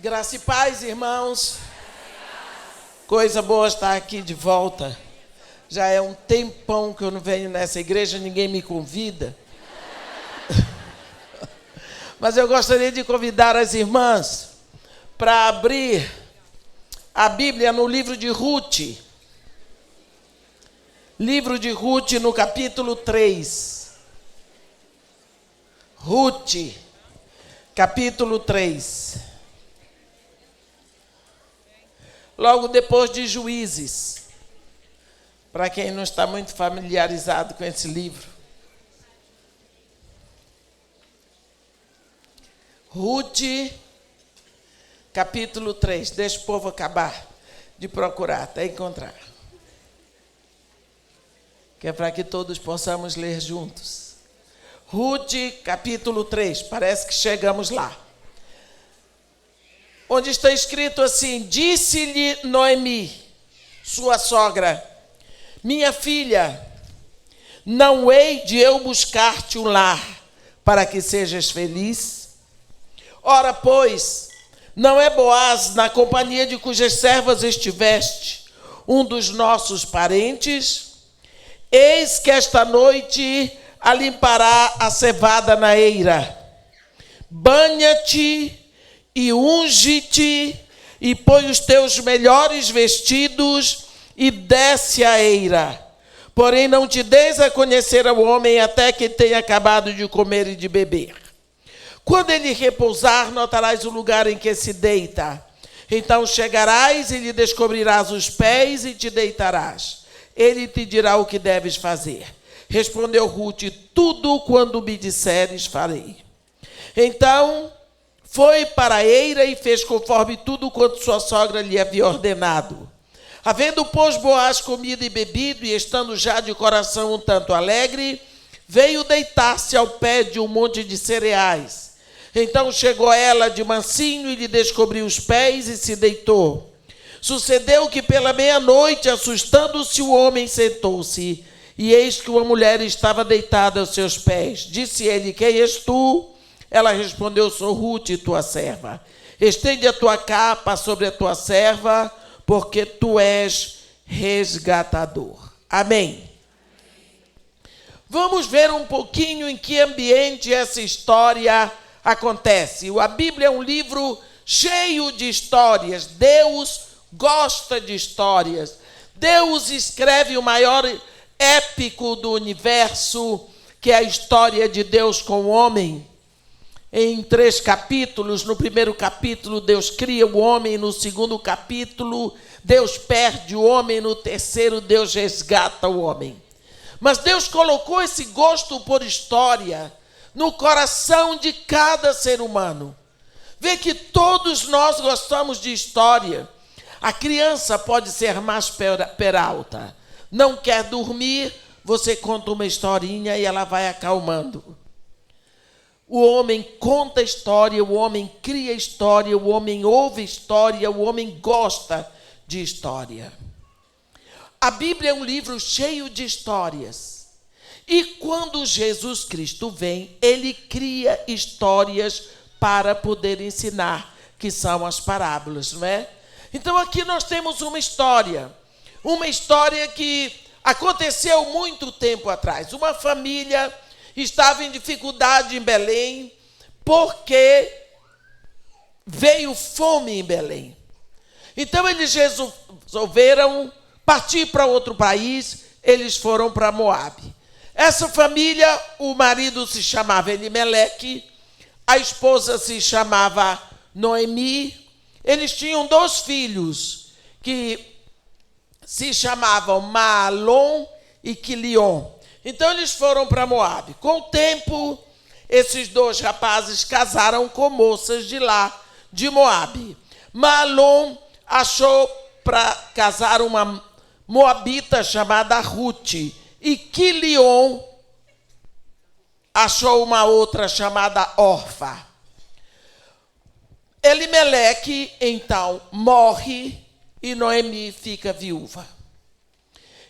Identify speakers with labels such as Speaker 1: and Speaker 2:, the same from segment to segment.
Speaker 1: Graça e paz, irmãos. Coisa boa estar aqui de volta. Já é um tempão que eu não venho nessa igreja, ninguém me convida. Mas eu gostaria de convidar as irmãs para abrir a Bíblia no livro de Ruth. Livro de Ruth, no capítulo 3. Ruth, capítulo 3. Logo depois de Juízes, para quem não está muito familiarizado com esse livro. Ruth, capítulo 3. Deixa o povo acabar de procurar, até encontrar. Que é para que todos possamos ler juntos. Ruth, capítulo 3. Parece que chegamos lá. Onde está escrito assim: disse-lhe Noemi, sua sogra: minha filha, não hei de eu buscar-te um lar para que sejas feliz? Ora, pois, não é Boaz, na companhia de cujas servas estiveste, um dos nossos parentes? Eis que esta noite alimpará a cevada na eira. Banha-te e unge-te, e põe os teus melhores vestidos, e desce a eira. Porém, não te deis a conhecer ao homem até que tenha acabado de comer e de beber. Quando ele repousar, notarás o lugar em que se deita. Então chegarás e lhe descobrirás os pés e te deitarás. Ele te dirá o que deves fazer. Respondeu Ruth: tudo quando me disseres, farei. Então foi para a eira e fez conforme tudo quanto sua sogra lhe havia ordenado. Havendo, pois, Boaz comido e bebido, e estando já de coração um tanto alegre, veio deitar-se ao pé de um monte de cereais. Então chegou ela de mansinho e lhe descobriu os pés e se deitou. Sucedeu que pela meia-noite, assustando-se o homem, sentou-se, e eis que uma mulher estava deitada aos seus pés. Disse ele: quem és tu? Ela respondeu: sou Ruth, tua serva. Estende a tua capa sobre a tua serva, porque tu és resgatador. Amém. Vamos ver um pouquinho em que ambiente essa história acontece. A Bíblia é um livro cheio de histórias. Deus gosta de histórias. Deus escreve o maior épico do universo, que é a história de Deus com o homem. Em 3 capítulos, no primeiro capítulo, Deus cria o homem, no segundo capítulo, Deus perde o homem, no terceiro, Deus resgata o homem. Mas Deus colocou esse gosto por história no coração de cada ser humano. Vê que todos nós gostamos de história. A criança pode ser mais peralta. Não quer dormir, você conta uma historinha e ela vai acalmando. O homem conta história, o homem cria história, o homem ouve história, o homem gosta de história. A Bíblia é um livro cheio de histórias. E quando Jesus Cristo vem, ele cria histórias para poder ensinar, que são as parábolas, não é? Então aqui nós temos uma história que aconteceu muito tempo atrás. Uma família estava em dificuldade em Belém, porque veio fome em Belém. Então eles resolveram partir para outro país, eles foram para Moabe. Essa família, o marido se chamava Elimeleque, a esposa se chamava Noemi. Eles tinham 2 filhos, que se chamavam Maalon e Quilion. Então eles foram para Moabe. Com o tempo, esses 2 rapazes casaram com moças de lá, de Moabe. Maalon achou para casar uma moabita chamada Ruth. E Quilion achou uma outra chamada Orfa. Elimeleque, então, morre e Noemi fica viúva.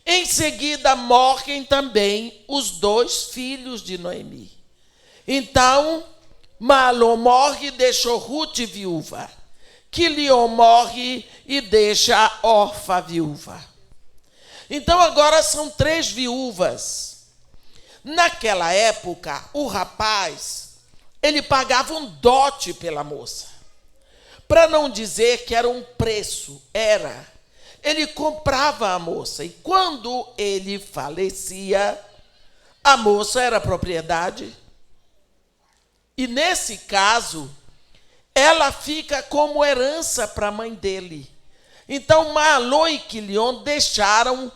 Speaker 1: Em seguida, morrem também os 2 filhos de Noemi. Então, Maalon morre e deixou Ruth viúva. Quilion morre e deixa a órfã viúva. Então agora são 3 viúvas. Naquela época, o rapaz, ele pagava um dote pela moça. Para não dizer que era um preço, era. Ele comprava a moça e quando ele falecia, a moça era propriedade. E nesse caso, ela fica como herança para a mãe dele. Então, Mahlon e Quilion deixaram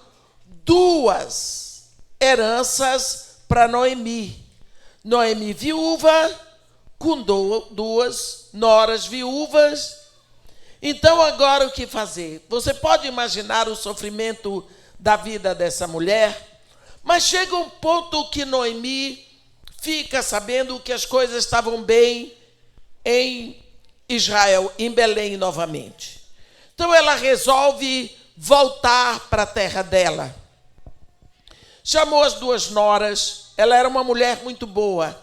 Speaker 1: 2 heranças para Noemi. Noemi viúva, com 2 noras viúvas. Então, agora o que fazer? Você pode imaginar o sofrimento da vida dessa mulher? Mas chega um ponto que Noemi fica sabendo que as coisas estavam bem em Israel, em Belém novamente. Então ela resolve voltar para a terra dela. Chamou as 2 noras, ela era uma mulher muito boa,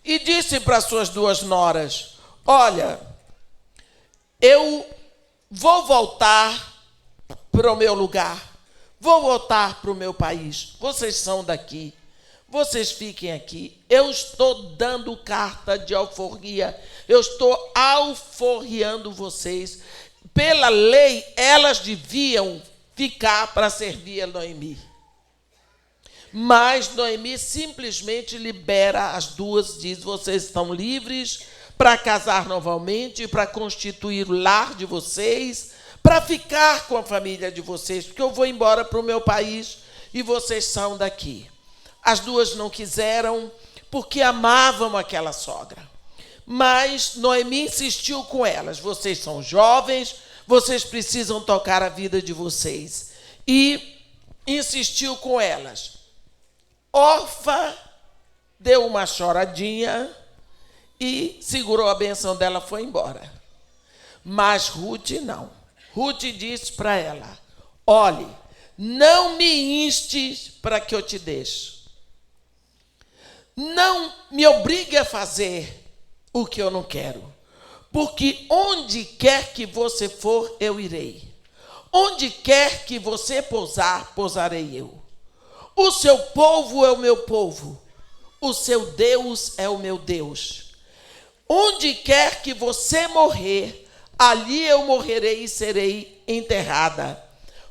Speaker 1: e disse para as suas 2 noras: olha, eu vou voltar para o meu lugar, vou voltar para o meu país, vocês são daqui, vocês fiquem aqui, eu estou dando carta de alforria, eu estou alforriando vocês. Pela lei, elas deviam ficar para servir a Noemi. Mas Noemi simplesmente libera as 2, diz: vocês estão livres para casar novamente, para constituir o lar de vocês, para ficar com a família de vocês, porque eu vou embora para o meu país e vocês são daqui. As 2 não quiseram, porque amavam aquela sogra. Mas Noemi insistiu com elas: vocês são jovens, vocês precisam tocar a vida de vocês. E insistiu com elas. Orfa deu uma choradinha e segurou a bênção dela, foi embora. Mas Ruth não. Ruth disse para ela: olhe, não me instes para que eu te deixe. Não me obrigue a fazer o que eu não quero, porque onde quer que você for, eu irei. Onde quer que você pousar, pousarei eu. O seu povo é o meu povo, o seu Deus é o meu Deus. Onde quer que você morrer, ali eu morrerei e serei enterrada.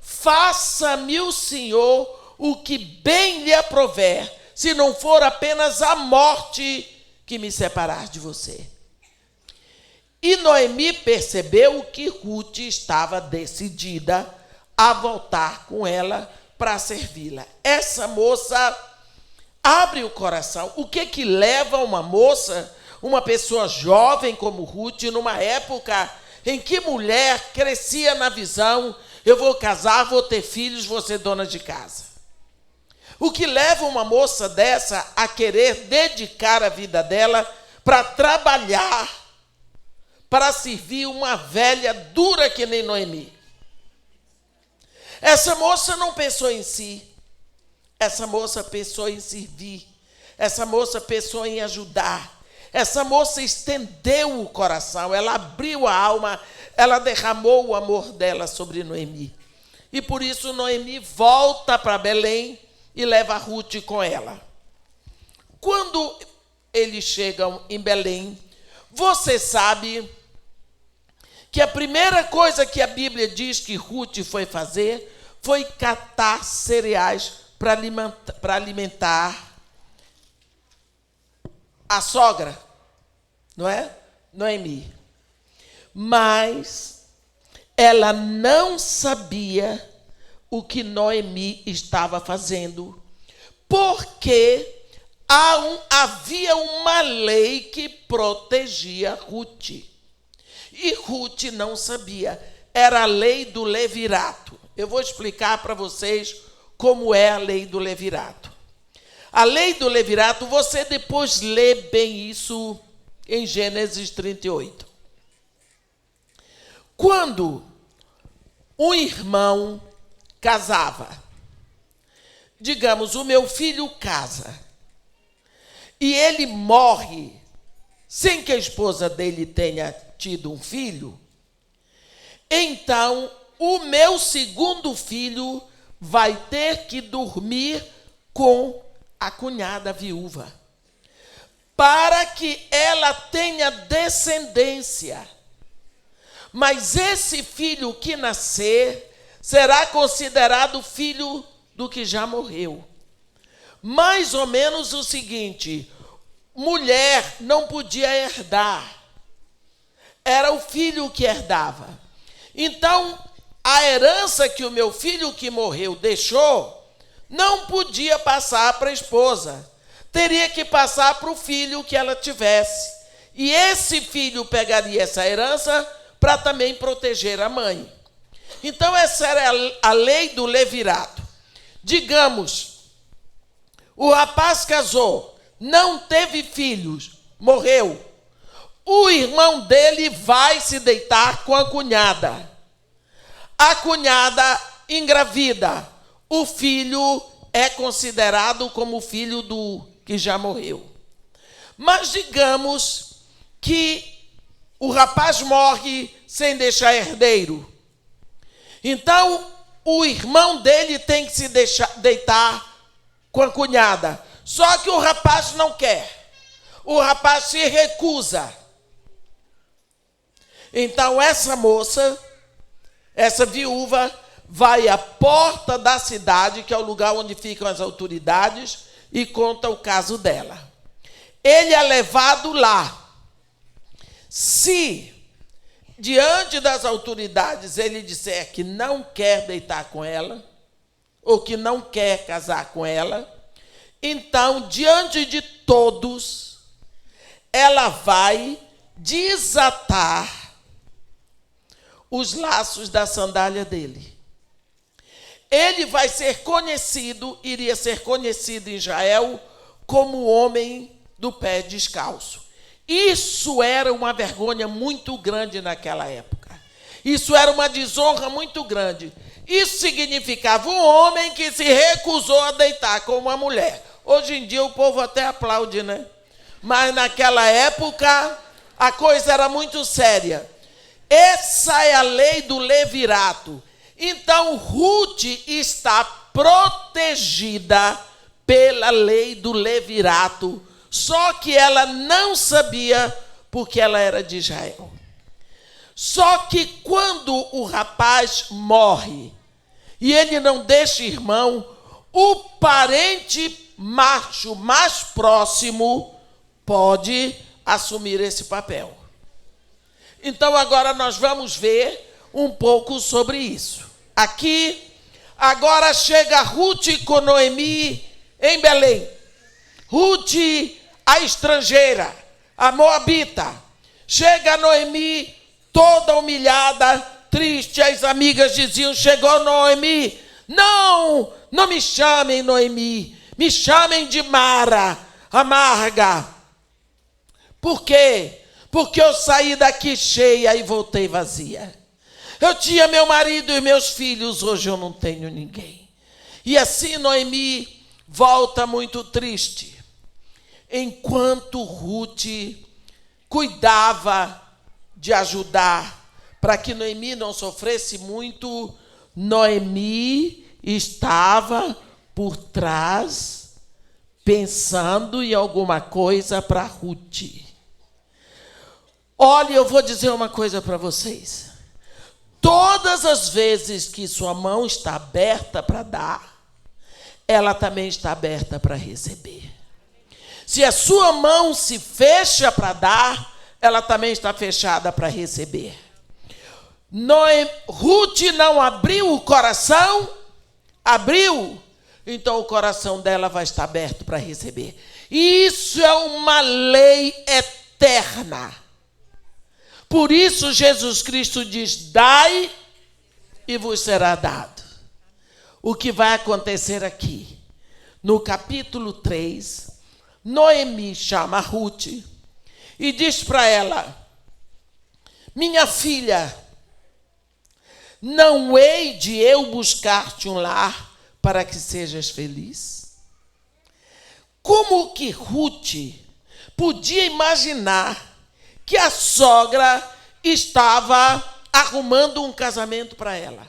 Speaker 1: Faça-me o Senhor o que bem lhe aprover, se não for apenas a morte que me separar de você. E Noemi percebeu que Ruth estava decidida a voltar com ela para servi-la. Essa moça abre o coração. O que leva uma moça, uma pessoa jovem como Ruth, numa época em que mulher crescia na visão: eu vou casar, vou ter filhos, vou ser dona de casa. O que leva uma moça dessa a querer dedicar a vida dela para trabalhar, para servir uma velha dura que nem Noemi? Essa moça não pensou em si. Essa moça pensou em servir. Essa moça pensou em ajudar. Essa moça estendeu o coração, ela abriu a alma, ela derramou o amor dela sobre Noemi. E por isso Noemi volta para Belém e leva Ruth com ela. Quando eles chegam em Belém, você sabe que a primeira coisa que a Bíblia diz que Ruth foi fazer foi catar cereais para alimentar a sogra, não é? Noemi. Mas ela não sabia o que Noemi estava fazendo, porque havia uma lei que protegia Ruth. E Ruth não sabia. Era a lei do levirato. Eu vou explicar para vocês como é a lei do levirato. A lei do levirato, você depois lê bem isso em Gênesis 38. Quando um irmão casava, digamos, o meu filho casa, e ele morre sem que a esposa dele tenha tido um filho, então o meu segundo filho vai ter que dormir com a cunhada viúva, para que ela tenha descendência. Mas esse filho que nascer será considerado filho do que já morreu. Mais ou menos o seguinte: mulher não podia herdar, era o filho que herdava. Então, a herança que o meu filho que morreu deixou não podia passar para a esposa, teria que passar para o filho que ela tivesse. E esse filho pegaria essa herança para também proteger a mãe. Então, essa era a lei do levirato. Digamos, o rapaz casou, não teve filhos, morreu. O irmão dele vai se deitar com a cunhada. A cunhada engravida. O filho é considerado como filho do que já morreu. Mas digamos que o rapaz morre sem deixar herdeiro. Então, o irmão dele tem que se deitar com a cunhada. Só que o rapaz não quer. O rapaz se recusa. Então, essa moça, essa viúva, vai à porta da cidade, que é o lugar onde ficam as autoridades, e conta o caso dela. Ele é levado lá. Se, diante das autoridades, ele disser que não quer deitar com ela, ou que não quer casar com ela, então, diante de todos, ela vai desatar os laços da sandália dele. Ele vai ser conhecido, iria ser conhecido em Israel como o homem do pé descalço. Isso era uma vergonha muito grande naquela época. Isso era uma desonra muito grande. Isso significava um homem que se recusou a deitar com uma mulher. Hoje em dia o povo até aplaude, né? Mas naquela época a coisa era muito séria. Essa é a lei do levirato. Então, Ruth está protegida pela lei do levirato, só que ela não sabia porque ela era de Israel. Só que quando o rapaz morre e ele não deixa irmão, o parente macho mais próximo pode assumir esse papel. Então, agora nós vamos ver um pouco sobre isso. Aqui, agora chega Ruth com Noemi em Belém. Ruth, a estrangeira, a moabita. Chega Noemi toda humilhada, triste. As amigas diziam: chegou Noemi. Não me chamem Noemi. Me chamem de Mara, amarga. Por quê? Porque eu saí daqui cheia e voltei vazia. Eu tinha meu marido e meus filhos, hoje eu não tenho ninguém. E assim Noemi volta muito triste. Enquanto Ruth cuidava de ajudar para que Noemi não sofresse muito, Noemi estava por trás pensando em alguma coisa para Ruth. Olha, eu vou dizer uma coisa para vocês. Todas as vezes que sua mão está aberta para dar, ela também está aberta para receber. Se a sua mão se fecha para dar, ela também está fechada para receber. Ruth não abriu o coração, abriu, então o coração dela vai estar aberto para receber. E isso é uma lei eterna. Por isso Jesus Cristo diz: dai e vos será dado. O que vai acontecer aqui? No capítulo 3, Noemi chama Ruth e diz para ela: minha filha, não hei de eu buscar-te um lar para que sejas feliz? Como que Ruth podia imaginar que a sogra estava arrumando um casamento para ela.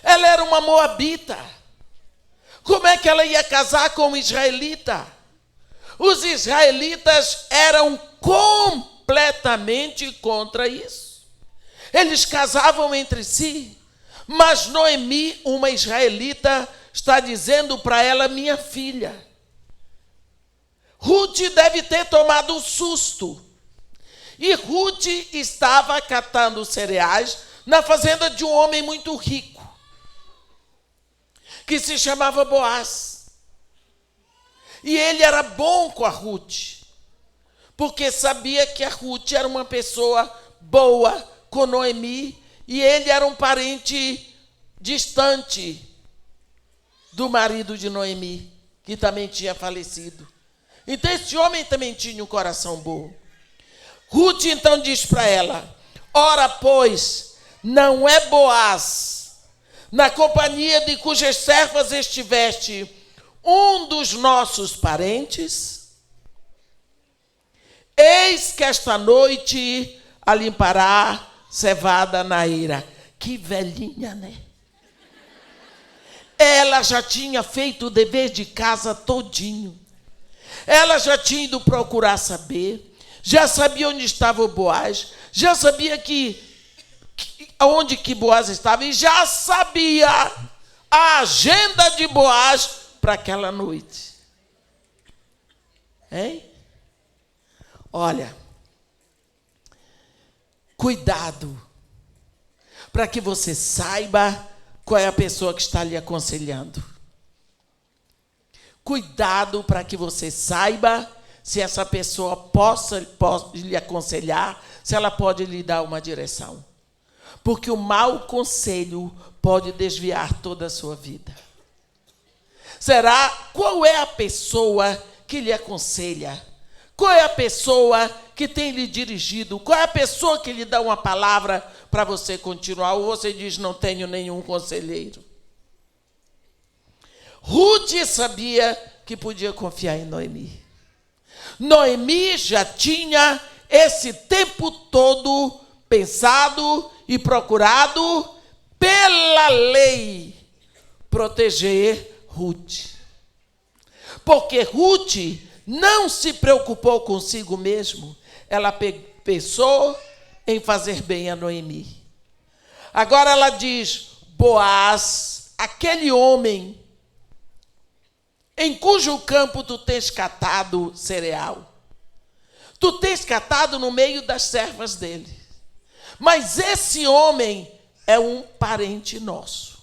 Speaker 1: Ela era uma moabita. Como é que ela ia casar com um israelita? Os israelitas eram completamente contra isso. Eles casavam entre si. Mas Noemi, uma israelita, está dizendo para ela: minha filha. Ruth deve ter tomado um susto. E Ruth estava catando cereais na fazenda de um homem muito rico, que se chamava Boaz. E ele era bom com a Ruth, porque sabia que a Ruth era uma pessoa boa com Noemi, e ele era um parente distante do marido de Noemi, que também tinha falecido. Então esse homem também tinha um coração bom. Ruth então diz para ela: ora, pois, não é Boaz, na companhia de cujas servas estiveste, um dos nossos parentes? Eis que esta noite a limpará cevada na eira. Que velhinha, né? Ela já tinha feito o dever de casa todinho. Ela já tinha ido procurar saber, já sabia onde estava o Boaz, já sabia onde que Boaz estava, e já sabia a agenda de Boaz para aquela noite. Hein? Olha, cuidado, para que você saiba qual é a pessoa que está lhe aconselhando. Cuidado para que você saiba se essa pessoa pode lhe aconselhar, se ela pode lhe dar uma direção. Porque o mau conselho pode desviar toda a sua vida. Qual é a pessoa que lhe aconselha? Qual é a pessoa que tem lhe dirigido? Qual é a pessoa que lhe dá uma palavra para você continuar? Ou você diz: não tenho nenhum conselheiro? Ruth sabia que podia confiar em Noemi. Noemi já tinha esse tempo todo pensado e procurado pela lei proteger Ruth. Porque Ruth não se preocupou consigo mesmo. Ela pensou em fazer bem a Noemi. Agora ela diz: Boaz, aquele homem em cujo campo tu tens catado cereal. Tu tens catado no meio das servas dele. Mas esse homem é um parente nosso.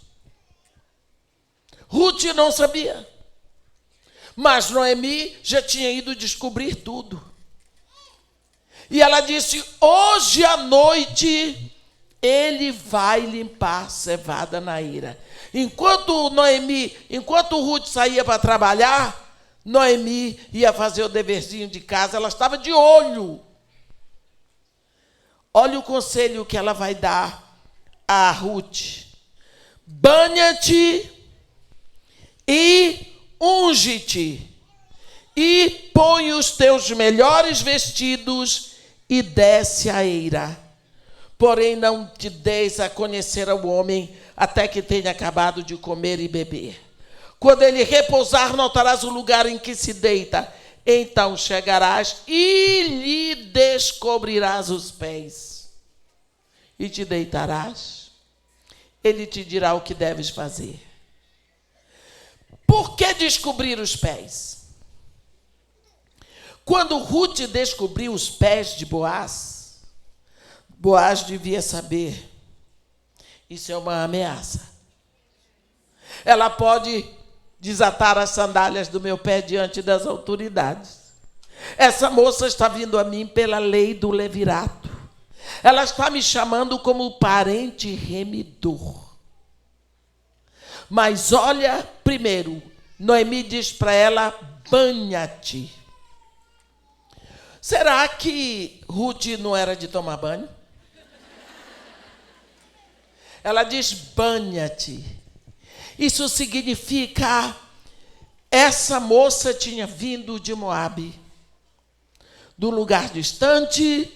Speaker 1: Ruth não sabia. Mas Noemi já tinha ido descobrir tudo. E ela disse: hoje à noite ele vai limpar cevada na eira. Enquanto Ruth saía para trabalhar, Noemi ia fazer o deverzinho de casa. Ela estava de olho. Olha o conselho que ela vai dar a Ruth: banha-te e unge-te, e põe os teus melhores vestidos e desce a eira. Porém não te deis a conhecer ao homem até que tenha acabado de comer e beber. Quando ele repousar, notarás o lugar em que se deita. Então chegarás e lhe descobrirás os pés. E te deitarás. Ele te dirá o que deves fazer. Por que descobrir os pés? Quando Ruth descobriu os pés de Boaz, Boaz devia saber: isso é uma ameaça. Ela pode desatar as sandálias do meu pé diante das autoridades. Essa moça está vindo a mim pela lei do levirato. Ela está me chamando como parente remidor. Mas olha, primeiro, Noemi diz para ela: banha-te. Será que Ruth não era de tomar banho? Ela diz: banha-te. Isso significa, essa moça tinha vindo de Moabe, do lugar distante,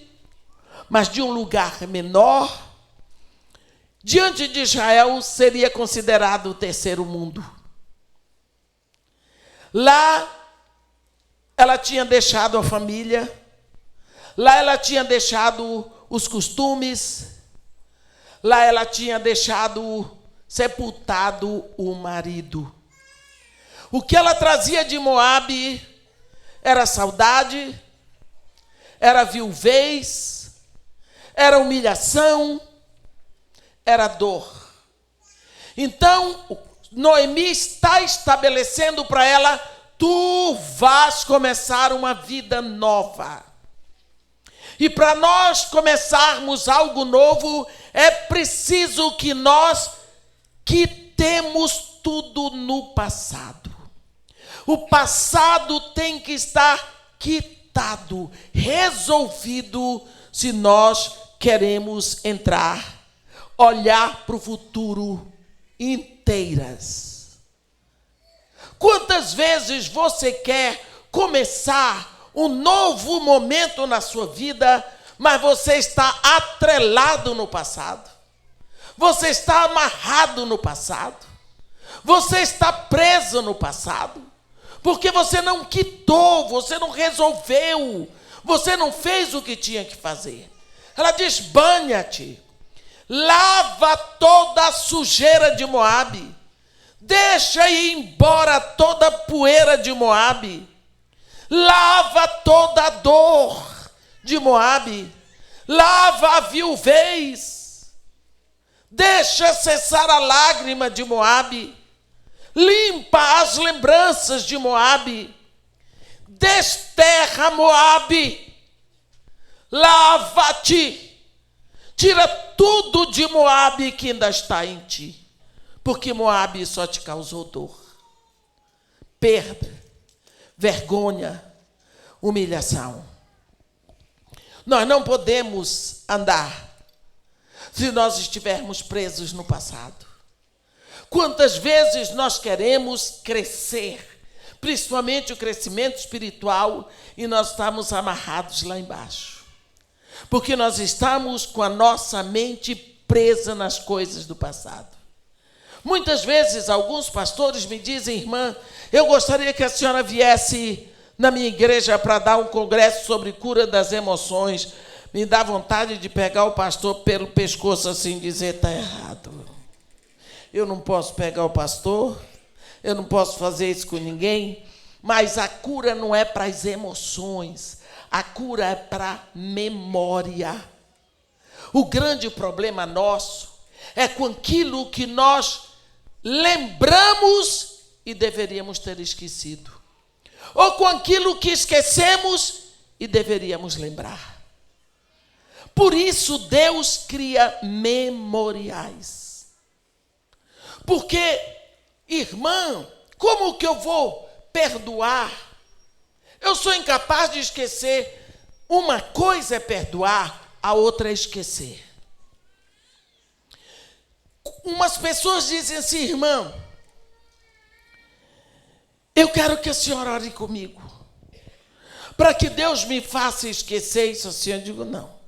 Speaker 1: mas de um lugar menor, diante de Israel, seria considerado o terceiro mundo. Lá, ela tinha deixado a família, lá ela tinha deixado os costumes, lá ela tinha deixado sepultado o marido. O que ela trazia de Moabe era saudade, era viuvez, era humilhação, era dor. Então, Noemi está estabelecendo para ela: tu vais começar uma vida nova. E para nós começarmos algo novo, é preciso que nós quitemos tudo no passado. O passado tem que estar quitado, resolvido, se nós queremos olhar para o futuro inteiras. Quantas vezes você quer começar um novo momento na sua vida, mas você está atrelado no passado? Você está amarrado no passado? Você está preso no passado? Porque você não quitou, você não resolveu, você não fez o que tinha que fazer. Ela diz: banha-te, lava toda a sujeira de Moabe, deixa ir embora toda a poeira de Moabe, lava toda a dor de Moabe, lava a viuvez, deixa cessar a lágrima de Moabe, limpa as lembranças de Moabe, desterra Moabe, lava-te, tira tudo de Moabe que ainda está em ti, porque Moabe só te causou dor, perda, vergonha, humilhação. Nós não podemos andar se nós estivermos presos no passado. Quantas vezes nós queremos crescer, principalmente o crescimento espiritual, e nós estamos amarrados lá embaixo, porque nós estamos com a nossa mente presa nas coisas do passado. Muitas vezes alguns pastores me dizem: irmã, eu gostaria que a senhora viesse na minha igreja para dar um congresso sobre cura das emoções. Me dá vontade de pegar o pastor pelo pescoço assim e dizer: está errado. Eu não posso pegar o pastor, eu não posso fazer isso com ninguém, mas a cura não é para as emoções, a cura é para a memória. O grande problema nosso é com aquilo que nós lembramos e deveríamos ter esquecido, ou com aquilo que esquecemos e deveríamos lembrar. Por isso Deus cria memoriais. Porque, irmã, como que eu vou perdoar? Eu sou incapaz de esquecer. Uma coisa é perdoar, a outra é esquecer. Umas pessoas dizem assim: irmão, eu quero que a senhora ore comigo, para que Deus me faça esquecer isso assim. Eu digo: não.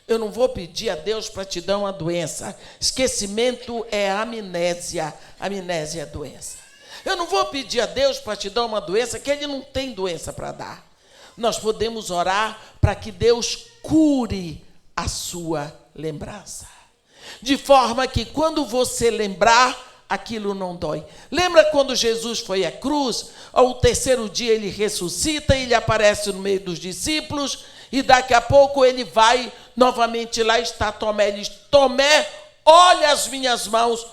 Speaker 1: Eu não vou pedir a Deus para te dar uma doença. Esquecimento é amnésia. Amnésia é doença. Eu não vou pedir a Deus para te dar uma doença, que Ele não tem doença para dar. Nós podemos orar para que Deus cure a sua lembrança, de forma que quando você lembrar, aquilo não dói. Lembra quando Jesus foi à cruz? Ao terceiro dia ele ressuscita, ele aparece no meio dos discípulos, e daqui a pouco ele vai novamente, lá está Tomé. Ele diz: Tomé, olha as minhas mãos,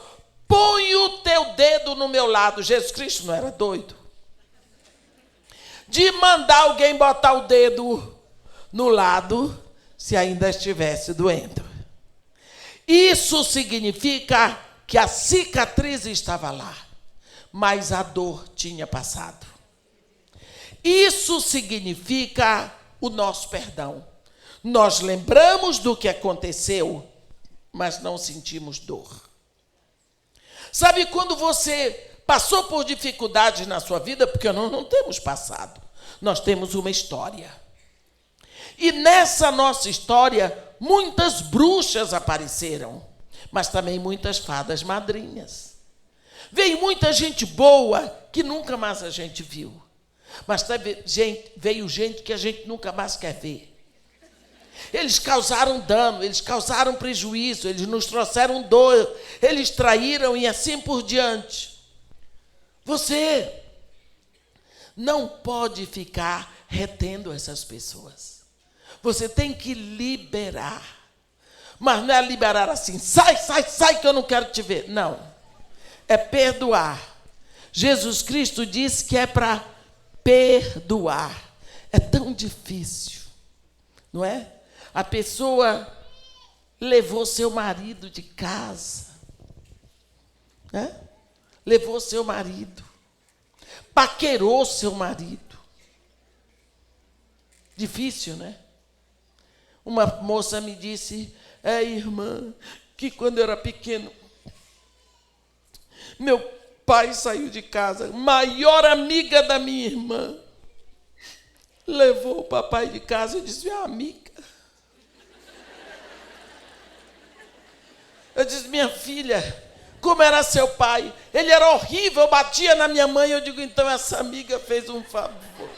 Speaker 1: põe o teu dedo no meu lado. Jesus Cristo não era doido de mandar alguém botar o dedo no lado se ainda estivesse doendo. Isso significa que a cicatriz estava lá, mas a dor tinha passado. Isso significa o nosso perdão. Nós lembramos do que aconteceu, mas não sentimos dor. Sabe quando você passou por dificuldades na sua vida? Porque nós não temos passado, nós temos uma história. E nessa nossa história, muitas bruxas apareceram. mas também muitas fadas madrinhas. Veio muita gente boa que nunca mais a gente viu. Mas veio gente que a gente nunca mais quer ver. Eles causaram dano, eles causaram prejuízo, eles nos trouxeram dor, eles traíram e assim por diante. Você não pode ficar retendo essas pessoas. Você tem que liberar. Mas não é liberar assim, sai que eu não quero te ver. Não, é perdoar. Jesus Cristo disse que é para perdoar. É tão difícil, não é? A pessoa levou seu marido de casa, né? Levou seu marido, paquerou seu marido. Difícil, né? Uma moça me disse, irmã, que quando eu era pequeno, meu pai saiu de casa, maior amiga da minha irmã, levou o papai de casa e disse, minha amiga. Eu disse, minha filha, como era seu pai? Ele era horrível, batia na minha mãe. Eu digo, então essa amiga fez um favor.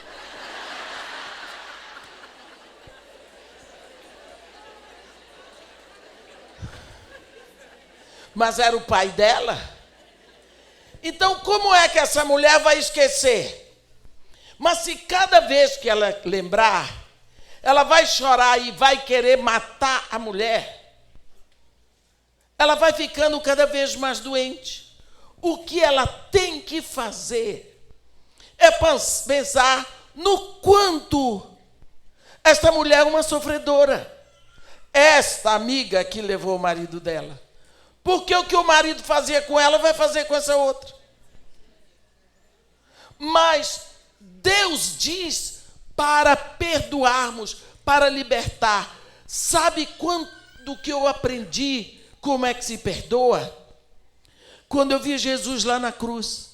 Speaker 1: Mas era o pai dela. Então, como é que essa mulher vai esquecer? Mas se cada vez que ela lembrar, ela vai chorar e vai querer matar a mulher, ela vai ficando cada vez mais doente. O que ela tem que fazer é pensar no quanto esta mulher é uma sofredora. Esta amiga que levou o marido dela. Porque o que o marido fazia com ela, vai fazer com essa outra. Mas Deus diz para perdoarmos, para libertar. Sabe quanto que eu aprendi? Como é que se perdoa? Quando eu vi Jesus lá na cruz.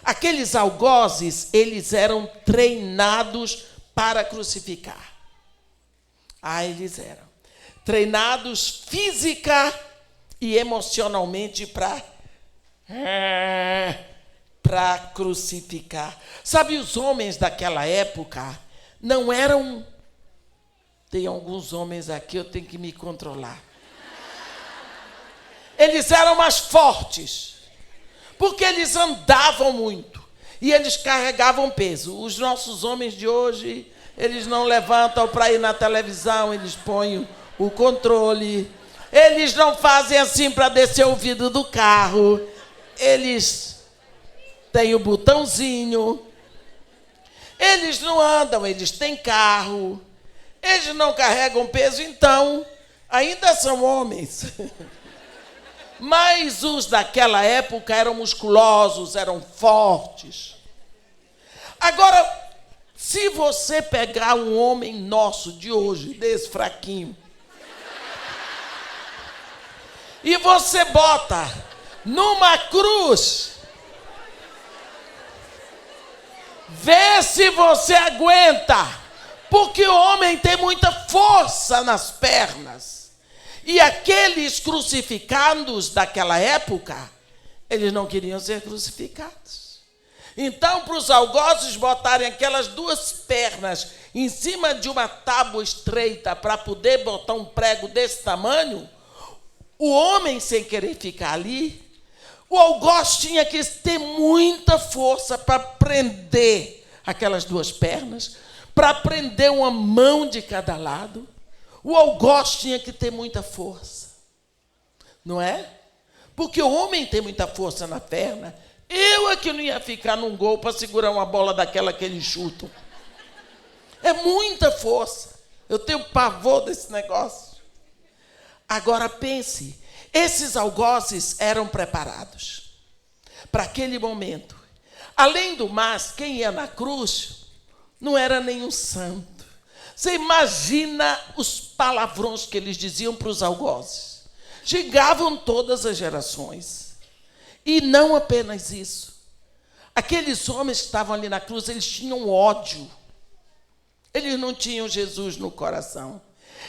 Speaker 1: Aqueles algozes, eles eram treinados para crucificar. Eles eram treinados física e emocionalmente para crucificar. Sabe, os homens daquela época não eram... Tem alguns homens aqui, eu tenho que me controlar. Eles eram mais fortes, porque eles andavam muito e eles carregavam peso. Os nossos homens de hoje, eles não levantam para ir na televisão, eles põem o controle, eles não fazem assim para descer o vidro do carro, eles têm o botãozinho, eles não andam, eles têm carro, eles não carregam peso, então ainda são homens. Mas os daquela época eram musculosos, eram fortes. Agora, se você pegar um homem nosso de hoje, desse fraquinho, e você bota numa cruz, vê se você aguenta, porque o homem tem muita força nas pernas. E aqueles crucificados daquela época, eles não queriam ser crucificados. Então, para os algozes botarem aquelas duas pernas em cima de uma tábua estreita para poder botar um prego desse tamanho, o homem, sem querer ficar ali, o algoz tinha que ter muita força para prender aquelas duas pernas, para prender uma mão de cada lado. O algoz tinha que ter muita força, não é? Porque o homem tem muita força na perna. Eu é que não ia ficar num gol para segurar uma bola daquela que eles chutam. É muita força. Eu tenho pavor desse negócio. Agora pense, esses algozes eram preparados para aquele momento. Além do mais, quem ia na cruz não era nenhum santo. Você imagina os palavrões que eles diziam para os algozes. Chegavam todas as gerações. E não apenas isso. Aqueles homens que estavam ali na cruz, eles tinham ódio. Eles não tinham Jesus no coração.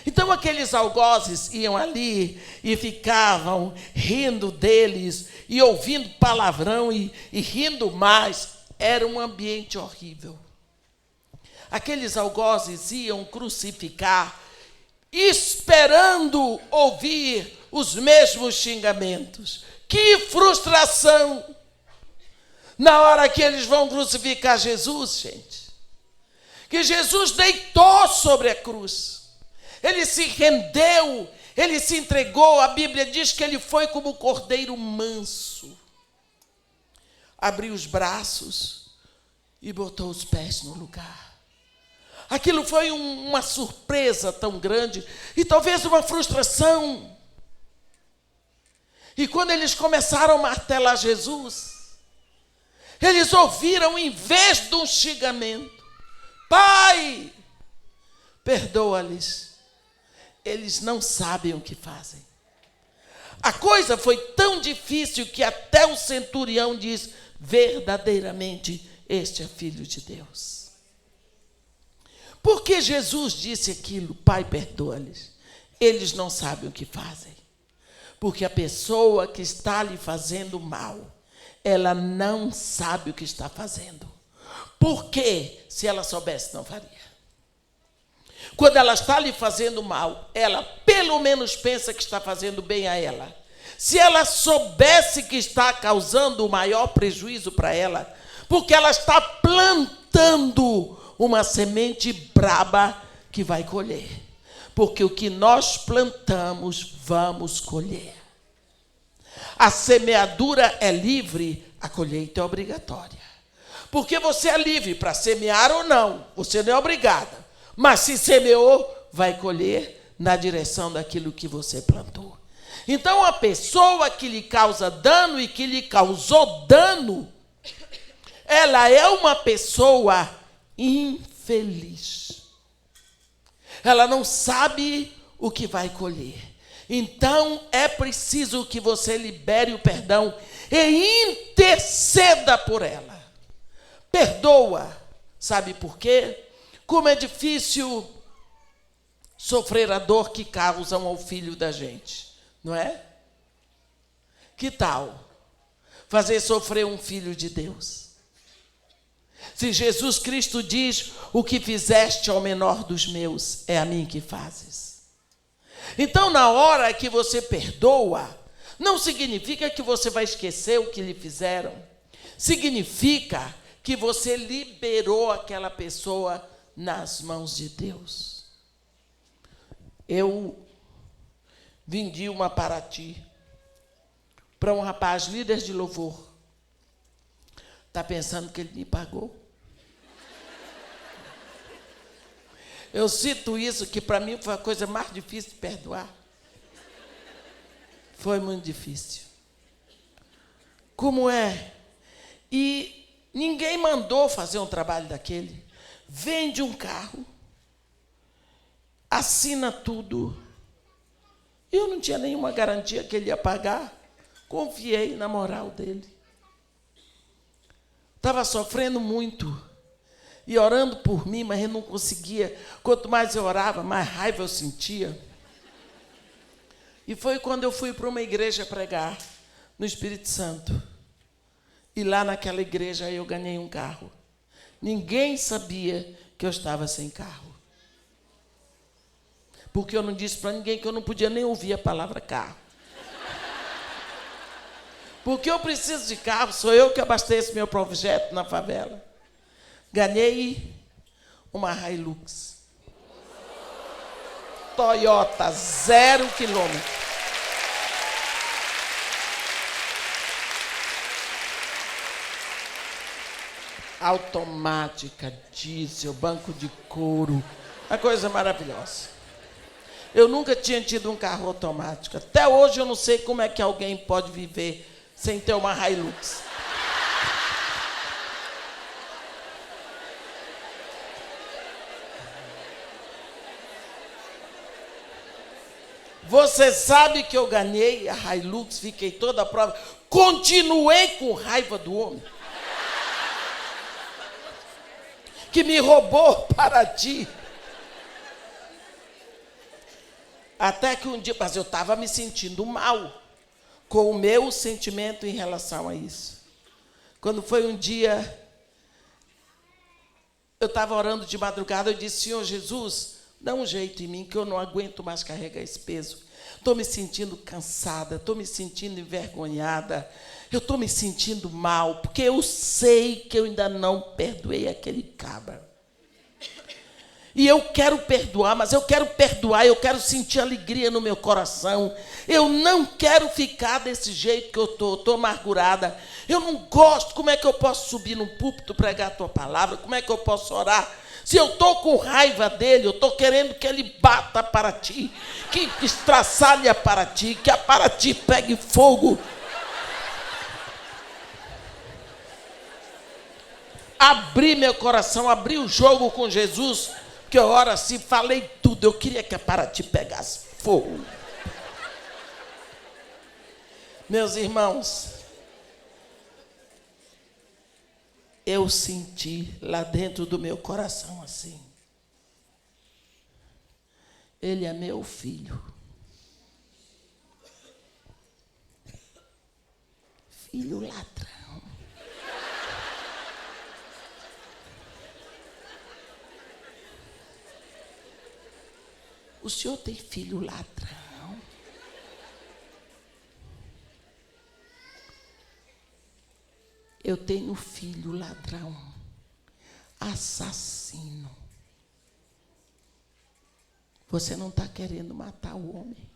Speaker 1: Então aqueles algozes iam ali e ficavam rindo deles, e ouvindo palavrão e rindo mais. Era um ambiente horrível. Aqueles algozes iam crucificar, esperando ouvir os mesmos xingamentos. Que frustração! Na hora que eles vão crucificar Jesus, gente. Que Jesus deitou sobre a cruz. Ele se rendeu, ele se entregou. A Bíblia diz que ele foi como um cordeiro manso. Abriu os braços e botou os pés no lugar. Aquilo foi uma surpresa tão grande e talvez uma frustração. E quando eles começaram a martelar Jesus, eles ouviram, em vez de um xingamento: Pai, perdoa-lhes. Eles não sabem o que fazem. A coisa foi tão difícil que até o centurião diz: verdadeiramente, este é filho de Deus. Por que Jesus disse aquilo? Pai, perdoa-lhes. Eles não sabem o que fazem. Porque a pessoa que está lhe fazendo mal, ela não sabe o que está fazendo. Porque se ela soubesse, não faria. Quando ela está lhe fazendo mal, ela pelo menos pensa que está fazendo bem a ela. Se ela soubesse que está causando o maior prejuízo para ela, porque ela está plantando uma semente braba que vai colher. Porque o que nós plantamos, vamos colher. A semeadura é livre, a colheita é obrigatória. Porque você é livre para semear ou não, você não é obrigada. Mas se semeou, vai colher na direção daquilo que você plantou. Então, a pessoa que lhe causa dano e que lhe causou dano, ela é uma pessoa infeliz. Ela não sabe o que vai colher. Então, é preciso que você libere o perdão e interceda por ela. Perdoa. Sabe por quê? Como é difícil sofrer a dor que causam ao filho da gente, não é? Que tal fazer sofrer um filho de Deus? Se Jesus Cristo diz: o que fizeste ao menor dos meus, é a mim que fazes. Então, na hora que você perdoa, não significa que você vai esquecer o que lhe fizeram. Significa que você liberou aquela pessoa nas mãos de Deus. Eu vendi uma Paraty para um rapaz, líder de louvor. Está pensando que ele me pagou? Eu cito isso, que para mim foi a coisa mais difícil de perdoar. Foi muito difícil. Como é? E ninguém mandou fazer um trabalho daquele. Vende um carro, assina tudo. Eu não tinha nenhuma garantia que ele ia pagar. Confiei na moral dele. Estava sofrendo muito e orando por mim, mas eu não conseguia. Quanto mais eu orava, mais raiva eu sentia. E foi quando eu fui para uma igreja pregar no Espírito Santo. E lá naquela igreja eu ganhei um carro. Ninguém sabia que eu estava sem carro. Porque eu não disse para ninguém que eu não podia nem ouvir a palavra carro. Porque eu preciso de carro, sou eu que abasteço meu projeto na favela. Ganhei uma Hilux. Toyota, 0 quilômetro. Automática, diesel, banco de couro, uma coisa maravilhosa. Eu nunca tinha tido um carro automático. Até hoje eu não sei como é que alguém pode viver sem ter uma Hilux. Você sabe que eu ganhei a Hilux, fiquei toda a prova. Continuei com raiva do homem que me roubou Paraty. Até que um dia, mas eu estava me sentindo mal com o meu sentimento em relação a isso. Quando foi um dia, eu estava orando de madrugada, eu disse: Senhor Jesus, dá um jeito em mim, que eu não aguento mais carregar esse peso. Estou me sentindo cansada, estou me sentindo envergonhada, eu estou me sentindo mal, porque eu sei que eu ainda não perdoei aquele cabra. E eu quero perdoar, mas eu quero perdoar, eu quero sentir alegria no meu coração. Eu não quero ficar desse jeito que eu estou amargurada. Eu não gosto. Como é que eu posso subir num púlpito, pregar a tua palavra? Como é que eu posso orar? Se eu estou com raiva dele, eu estou querendo que ele bata para ti, que estraçalhe para ti, que a para ti pegue fogo. Abri meu coração, abri o jogo com Jesus, que eu oro assim, falei tudo. Eu queria que a Paraty pegasse fogo. Meus irmãos, eu senti lá dentro do meu coração assim: ele é meu filho. Filho ladrão. O senhor tem filho ladrão? Eu tenho filho ladrão, assassino. Você não está querendo matar o homem?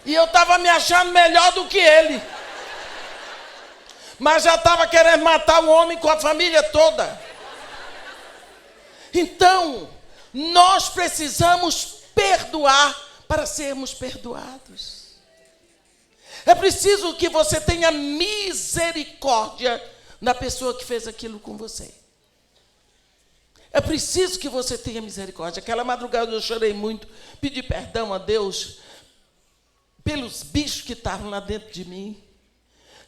Speaker 1: E eu estava me achando melhor do que ele. Mas já estava querendo matar o homem com a família toda. Então, nós precisamos perdoar para sermos perdoados. É preciso que você tenha misericórdia da pessoa que fez aquilo com você. É preciso que você tenha misericórdia. Aquela madrugada eu chorei muito, pedi perdão a Deus pelos bichos que estavam lá dentro de mim.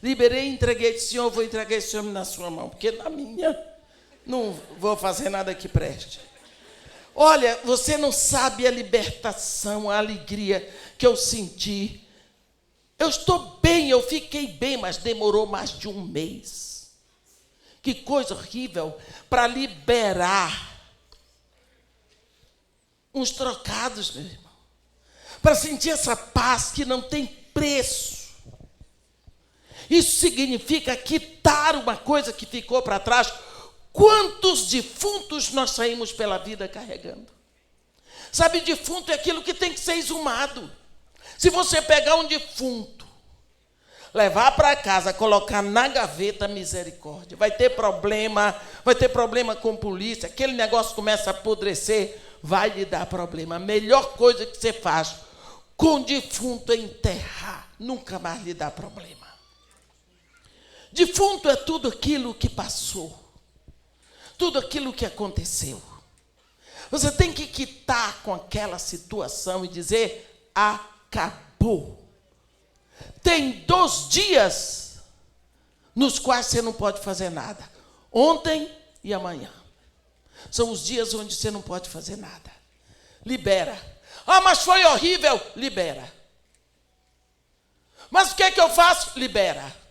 Speaker 1: Liberei, entreguei, disse: Senhor, vou entregar esse homem na sua mão, porque na minha não vou fazer nada que preste. Olha, você não sabe a libertação, a alegria que eu senti. Eu estou bem, eu fiquei bem, mas demorou mais de um mês. Que coisa horrível, para liberar uns trocados, meu irmão. Para sentir essa paz que não tem preço. Isso significa quitar uma coisa que ficou para trás. Quantos defuntos nós saímos pela vida carregando? Sabe, defunto é aquilo que tem que ser exumado. Se você pegar um defunto, levar para casa, colocar na gaveta, misericórdia, vai ter problema com polícia, aquele negócio começa a apodrecer, vai lhe dar problema. A melhor coisa que você faz com defunto é enterrar, nunca mais lhe dá problema. Defunto é tudo aquilo que passou, tudo aquilo que aconteceu. Você tem que quitar com aquela situação e dizer: acabou. Tem 2 dias nos quais você não pode fazer nada. Ontem e amanhã. São os dias onde você não pode fazer nada. Libera. Ah, mas foi horrível. Libera. Mas o que é que eu faço? Libera.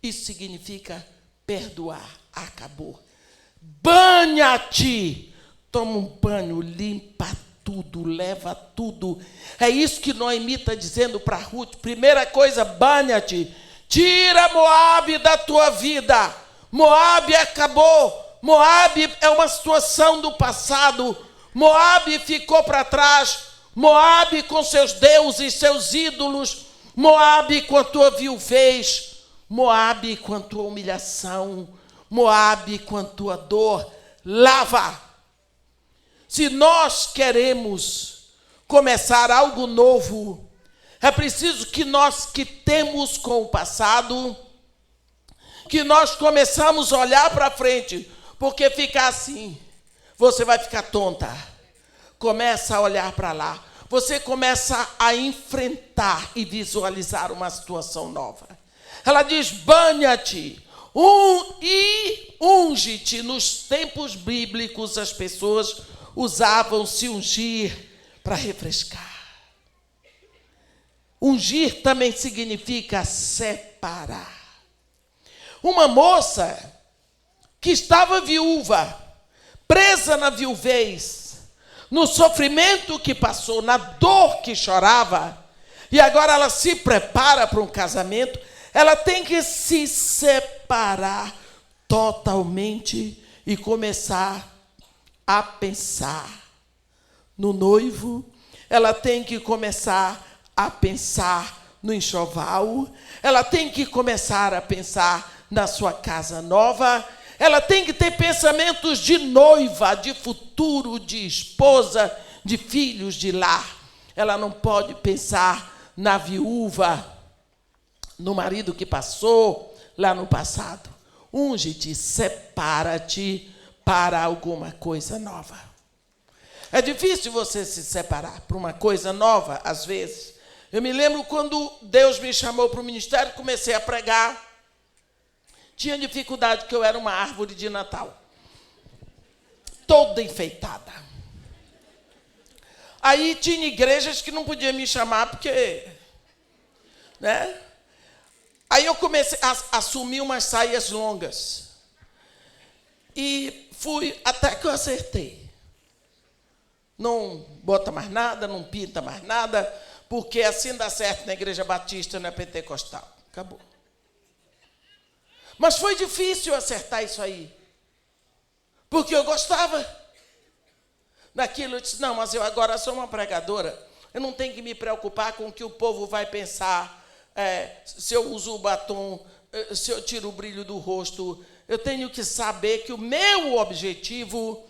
Speaker 1: Isso significa perdoar. Acabou. Banha-te. Toma um banho, limpa tudo, leva tudo. É isso que Noemi está dizendo para Ruth. Primeira coisa, banha-te. Tira Moabe da tua vida. Moabe acabou. Moabe é uma situação do passado. Moabe ficou para trás. Moabe com seus deuses, seus ídolos. Moabe com a tua viuvez. Moabe com a tua humilhação. Moabe com a tua dor. Lava. Se nós queremos começar algo novo, é preciso que nós quitemos com o passado, que nós começamos a olhar para frente, porque ficar assim, você vai ficar tonta. Começa a olhar para lá. Você começa a enfrentar e visualizar uma situação nova. Ela diz: banha-te. E unge-te. Nos tempos bíblicos, as pessoas usavam se ungir para refrescar. Ungir também significa separar. Uma moça que estava viúva, presa na viuvez, no sofrimento que passou, na dor que chorava, e agora ela se prepara para um casamento, ela tem que se separar totalmente e começar a pensar no noivo. Ela tem que começar a pensar no enxoval, ela tem que começar a pensar na sua casa nova, ela tem que ter pensamentos de noiva, de futuro, de esposa, de filhos, de lar. Ela não pode pensar na viúva, no marido que passou lá no passado. Unge-te, separa-te para alguma coisa nova. É difícil você se separar para uma coisa nova, às vezes. Eu me lembro quando Deus me chamou para o ministério, comecei a pregar. Tinha dificuldade, porque eu era uma árvore de Natal, toda enfeitada. Aí tinha igrejas que não podiam me chamar, porque... né? Aí eu comecei a assumir umas saias longas. E fui até que eu acertei. Não bota mais nada, não pinta mais nada, porque assim dá certo na igreja batista, na pentecostal. Acabou. Mas foi difícil acertar isso aí. Porque eu gostava daquilo. Eu disse, não, mas eu agora sou uma pregadora. Eu não tenho que me preocupar com o que o povo vai pensar. Se eu uso o batom, se eu tiro o brilho do rosto. Eu tenho que saber que o meu objetivo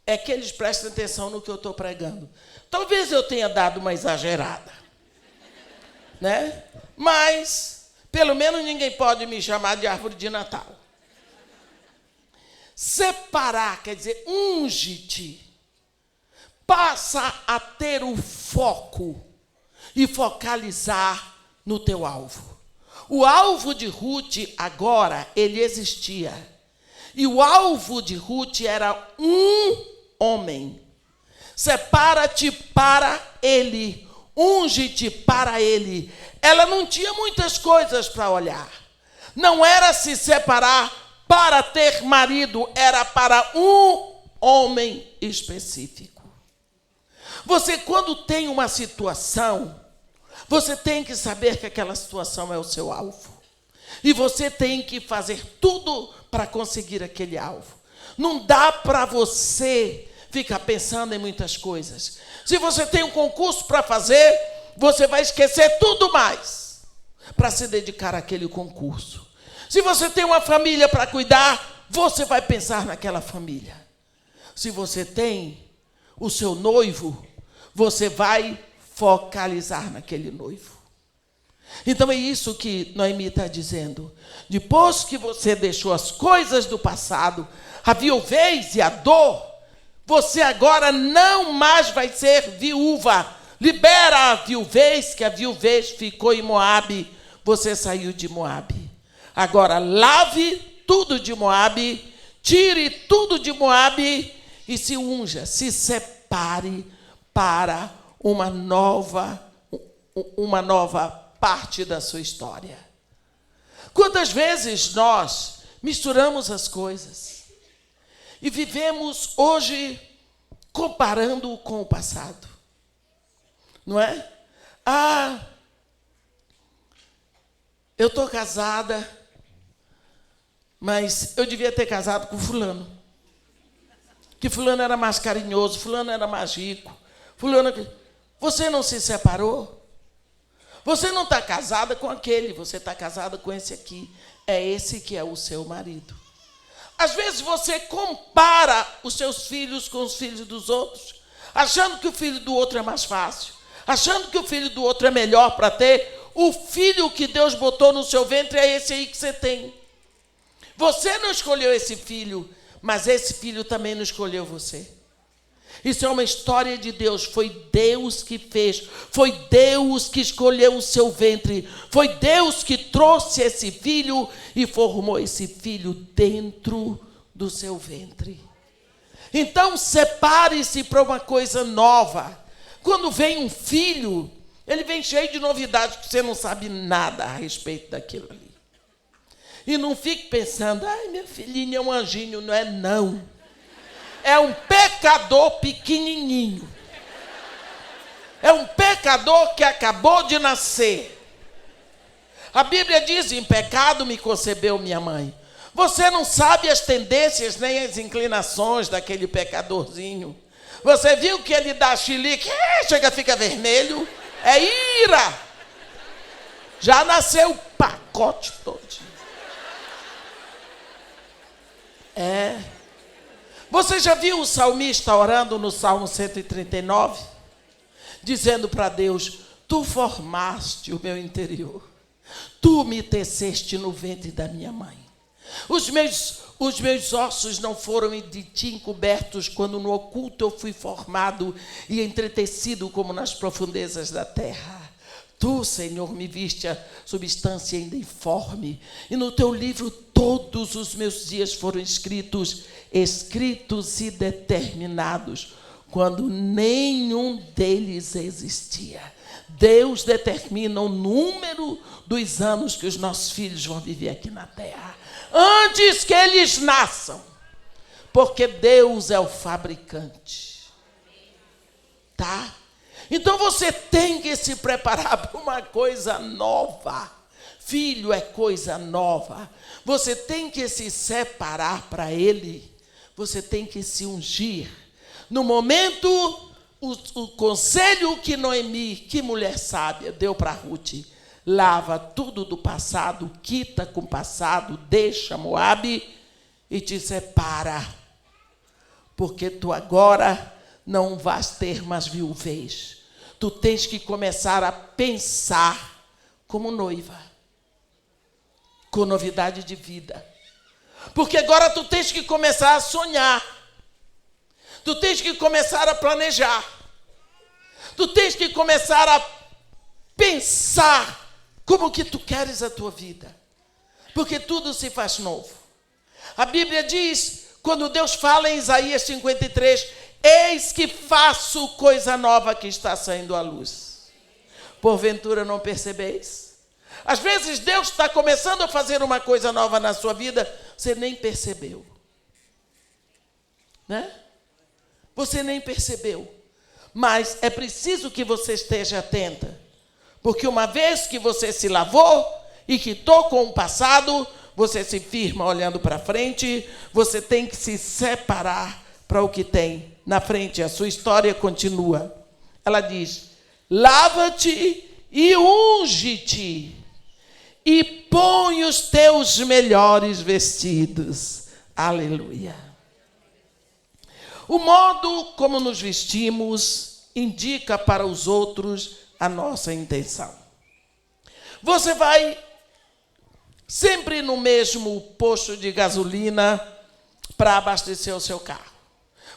Speaker 1: é que eles prestem atenção no que eu estou pregando. Talvez eu tenha dado uma exagerada, né? Mas, pelo menos, ninguém pode me chamar de árvore de Natal. Separar, quer dizer, unge-te. Passa a ter o foco e focalizar no teu alvo. O alvo de Ruth, agora, ele existia. E o alvo de Ruth era um homem. Separa-te para ele. Unge-te para ele. Ela não tinha muitas coisas para olhar. Não era se separar para ter marido, era para um homem específico. Você, quando tem uma situação, você tem que saber que aquela situação é o seu alvo. E você tem que fazer tudo para conseguir aquele alvo. Não dá para você ficar pensando em muitas coisas. Se você tem um concurso para fazer, você vai esquecer tudo mais para se dedicar àquele concurso. Se você tem uma família para cuidar, você vai pensar naquela família. Se você tem o seu noivo, você vai focalizar naquele noivo. Então é isso que Noemi está dizendo. Depois que você deixou as coisas do passado, a viuvez e a dor, você agora não mais vai ser viúva. Libera a viuvez, que a viuvez ficou em Moabe. Você saiu de Moabe. Agora lave tudo de Moabe, tire tudo de Moabe e se unja, se separe para uma nova parte da sua história. Quantas vezes nós misturamos as coisas e vivemos hoje comparando com o passado, não é? Eu estou casada, mas eu devia ter casado com fulano, que fulano era mais carinhoso, fulano era mais rico, fulano... Você não se separou? Você não está casada com aquele, você está casada com esse aqui. É esse que é o seu marido. Às vezes você compara os seus filhos com os filhos dos outros, achando que o filho do outro é mais fácil, achando que o filho do outro é melhor para ter. O filho que Deus botou no seu ventre é esse aí que você tem. Você não escolheu esse filho, mas esse filho também não escolheu você. Isso é uma história de Deus. Foi Deus que fez. Foi Deus que escolheu o seu ventre. Foi Deus que trouxe esse filho e formou esse filho dentro do seu ventre. Então, separe-se para uma coisa nova. Quando vem um filho, ele vem cheio de novidades que você não sabe nada a respeito daquilo ali. E não fique pensando, ai, minha filhinha é um anjinho. Não é, não. É um pecador pequenininho. É um pecador que acabou de nascer. A Bíblia diz, em pecado me concebeu minha mãe. Você não sabe as tendências nem as inclinações daquele pecadorzinho. Você viu que ele dá chilique, chega, fica vermelho. É ira. Já nasceu o pacote todo. É. Você já viu o salmista orando no Salmo 139? Dizendo para Deus, tu formaste o meu interior. Tu me teceste no ventre da minha mãe. Os meus ossos não foram de ti encobertos quando no oculto eu fui formado e entretecido como nas profundezas da terra. Tu, Senhor, me viste a substância ainda informe, e no teu livro todos os meus dias foram escritos e determinados, quando nenhum deles existia. Deus determina o número dos anos que os nossos filhos vão viver aqui na terra, antes que eles nasçam, porque Deus é o fabricante. Tá? Então você tem que se preparar para uma coisa nova. Filho é coisa nova. Você tem que se separar para Ele. Você tem que se ungir. No momento, o conselho que Noemi, que mulher sábia, deu para Ruth: lava tudo do passado, quita com o passado, deixa Moabe e te separa. Porque tu agora não vais ter mais viuvez. Tu tens que começar a pensar como noiva, com novidade de vida. Porque agora tu tens que começar a sonhar. Tu tens que começar a planejar. Tu tens que começar a pensar como que tu queres a tua vida. Porque tudo se faz novo. A Bíblia diz, quando Deus fala em Isaías 53, eis que faço coisa nova que está saindo à luz. Porventura não percebeis? Às vezes Deus está começando a fazer uma coisa nova na sua vida, você nem percebeu. Né? Você nem percebeu. Mas é preciso que você esteja atenta. Porque uma vez que você se lavou e quitou com o passado, você se firma olhando para frente, você tem que se separar para o que tem na frente. A sua história continua. Ela diz, lava-te e unge-te e põe os teus melhores vestidos. Aleluia. O modo como nos vestimos indica para os outros a nossa intenção. Você vai sempre no mesmo posto de gasolina para abastecer o seu carro.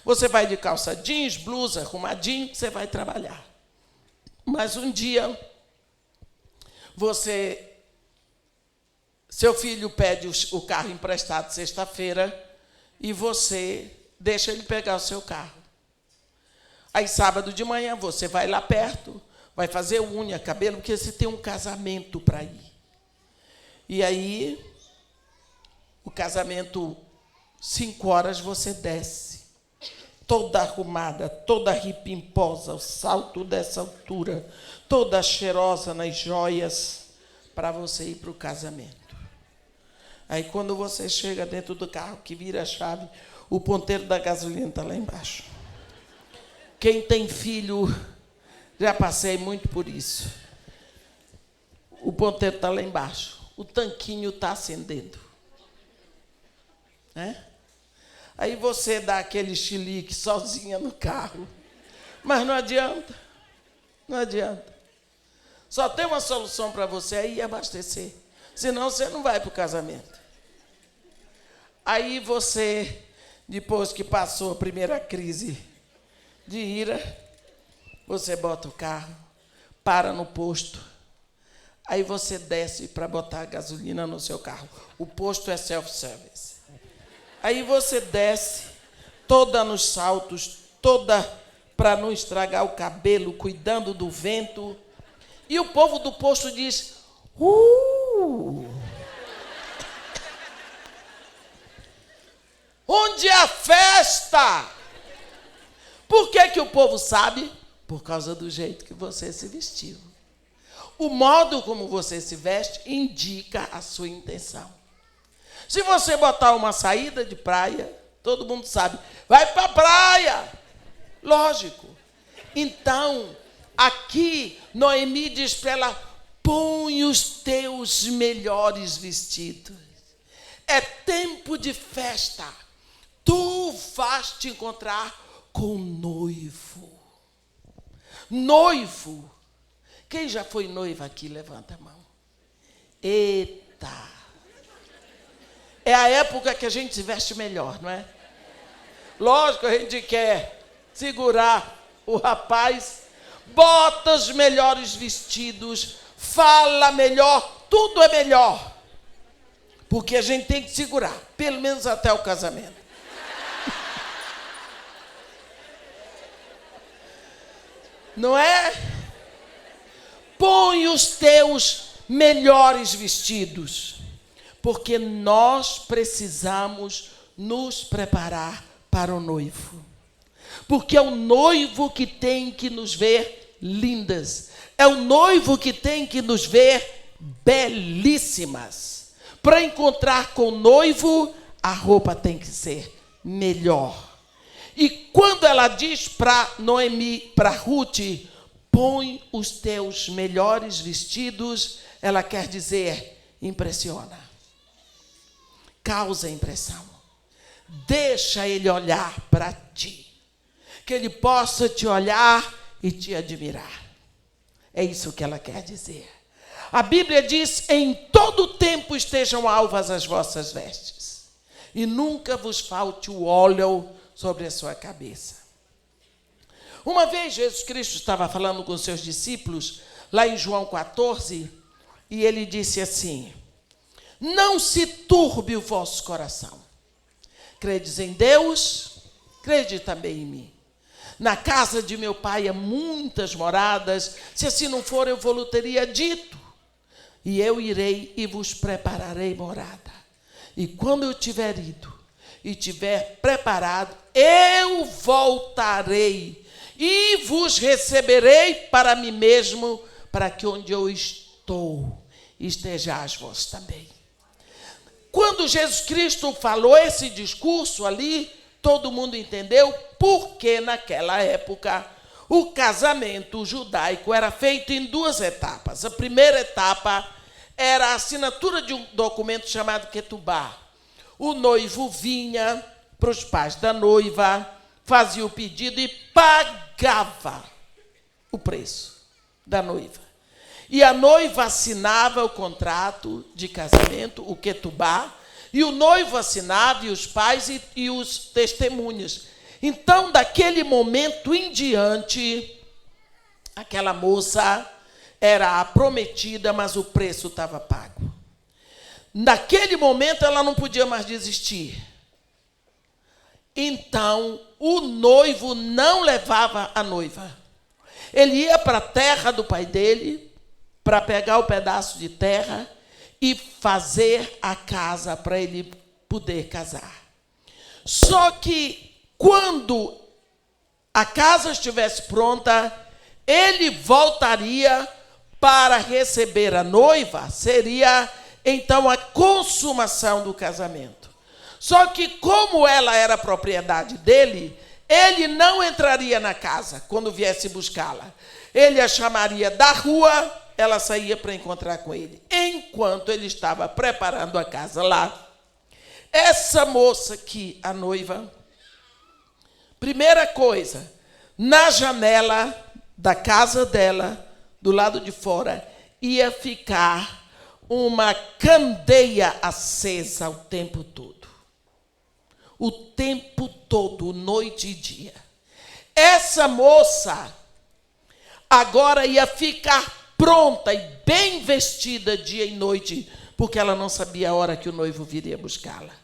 Speaker 1: Você vai de calça jeans, blusa, arrumadinho, você vai trabalhar. Mas um dia, seu filho pede o carro emprestado sexta-feira e você deixa ele pegar o seu carro. Aí, sábado de manhã, você vai lá perto, vai fazer unha, cabelo, porque você tem um casamento para ir. E aí, o casamento, 5 horas, você desce, toda arrumada, toda ripimposa, o salto dessa altura, toda cheirosa nas joias, para você ir para o casamento. Aí, quando você chega dentro do carro, que vira a chave, o ponteiro da gasolina está lá embaixo. Quem tem filho, já passei muito por isso. O ponteiro está lá embaixo. O tanquinho está acendendo. Né? Aí você dá aquele chilique sozinha no carro. Mas não adianta. Não adianta. Só tem uma solução para você aí, abastecer. Senão você não vai para o casamento. Aí você, depois que passou a primeira crise de ira, você bota o carro, para no posto, aí você desce para botar gasolina no seu carro. O posto é self-service. Aí você desce, toda nos saltos, toda para não estragar o cabelo, cuidando do vento. E o povo do posto diz, onde é a festa? Por que o povo sabe? Por causa do jeito que você se vestiu. O modo como você se veste indica a sua intenção. Se você botar uma saída de praia, todo mundo sabe, vai para a praia. Lógico. Então, aqui, Noemi diz para ela, põe os teus melhores vestidos. É tempo de festa. Tu vais te encontrar com o noivo. Noivo. Quem já foi noiva aqui, levanta a mão. Eita. É a época que a gente se veste melhor, não é? Lógico, a gente quer segurar o rapaz, bota os melhores vestidos, fala melhor, tudo é melhor. Porque a gente tem que segurar, pelo menos até o casamento. Não é? Põe os teus melhores vestidos, porque nós precisamos nos preparar para o noivo. Porque é o noivo que tem que nos ver lindas. É o noivo que tem que nos ver belíssimas. Para encontrar com o noivo, a roupa tem que ser melhor. E quando ela diz para Noemi, para Ruth, põe os teus melhores vestidos, ela quer dizer, impressiona. Causa impressão. Deixa ele olhar para ti. Que ele possa te olhar e te admirar. É isso que ela quer dizer. A Bíblia diz, em todo tempo estejam alvas as vossas vestes, e nunca vos falte o óleo sobre a sua cabeça. Uma vez Jesus Cristo estava falando com seus discípulos, lá em João 14, e ele disse assim, não se turbe o vosso coração. Credes em Deus, crede também em mim. Na casa de meu pai há muitas moradas, se assim não for eu vou-lhe teria dito. E eu irei e vos prepararei morada. E quando eu tiver ido e tiver preparado, eu voltarei e vos receberei para mim mesmo, para que onde eu estou, estejais vós também. Quando Jesus Cristo falou esse discurso ali, todo mundo entendeu porque naquela época o casamento judaico era feito em duas etapas. A primeira etapa era a assinatura de um documento chamado Ketubá. O noivo vinha para os pais da noiva, fazia o pedido e pagava o preço da noiva. E a noiva assinava o contrato de casamento, o Ketubá, e o noivo assinava, e os pais e os testemunhas. Então, daquele momento em diante, aquela moça era a prometida, mas o preço estava pago. Naquele momento, ela não podia mais desistir. Então, o noivo não levava a noiva. Ele ia para a terra do pai dele, para pegar o pedaço de terra e fazer a casa para ele poder casar. Só que, quando a casa estivesse pronta, ele voltaria para receber a noiva, seria então a consumação do casamento. Só que como ela era propriedade dele, ele não entraria na casa quando viesse buscá-la. Ele a chamaria da rua, ela saía para encontrar com ele. Enquanto ele estava preparando a casa lá, essa moça aqui, a noiva, primeira coisa, na janela da casa dela, do lado de fora, ia ficar uma candeia acesa o tempo todo. O tempo todo, noite e dia. Essa moça agora ia ficar pronta e bem vestida dia e noite, porque ela não sabia a hora que o noivo viria buscá-la.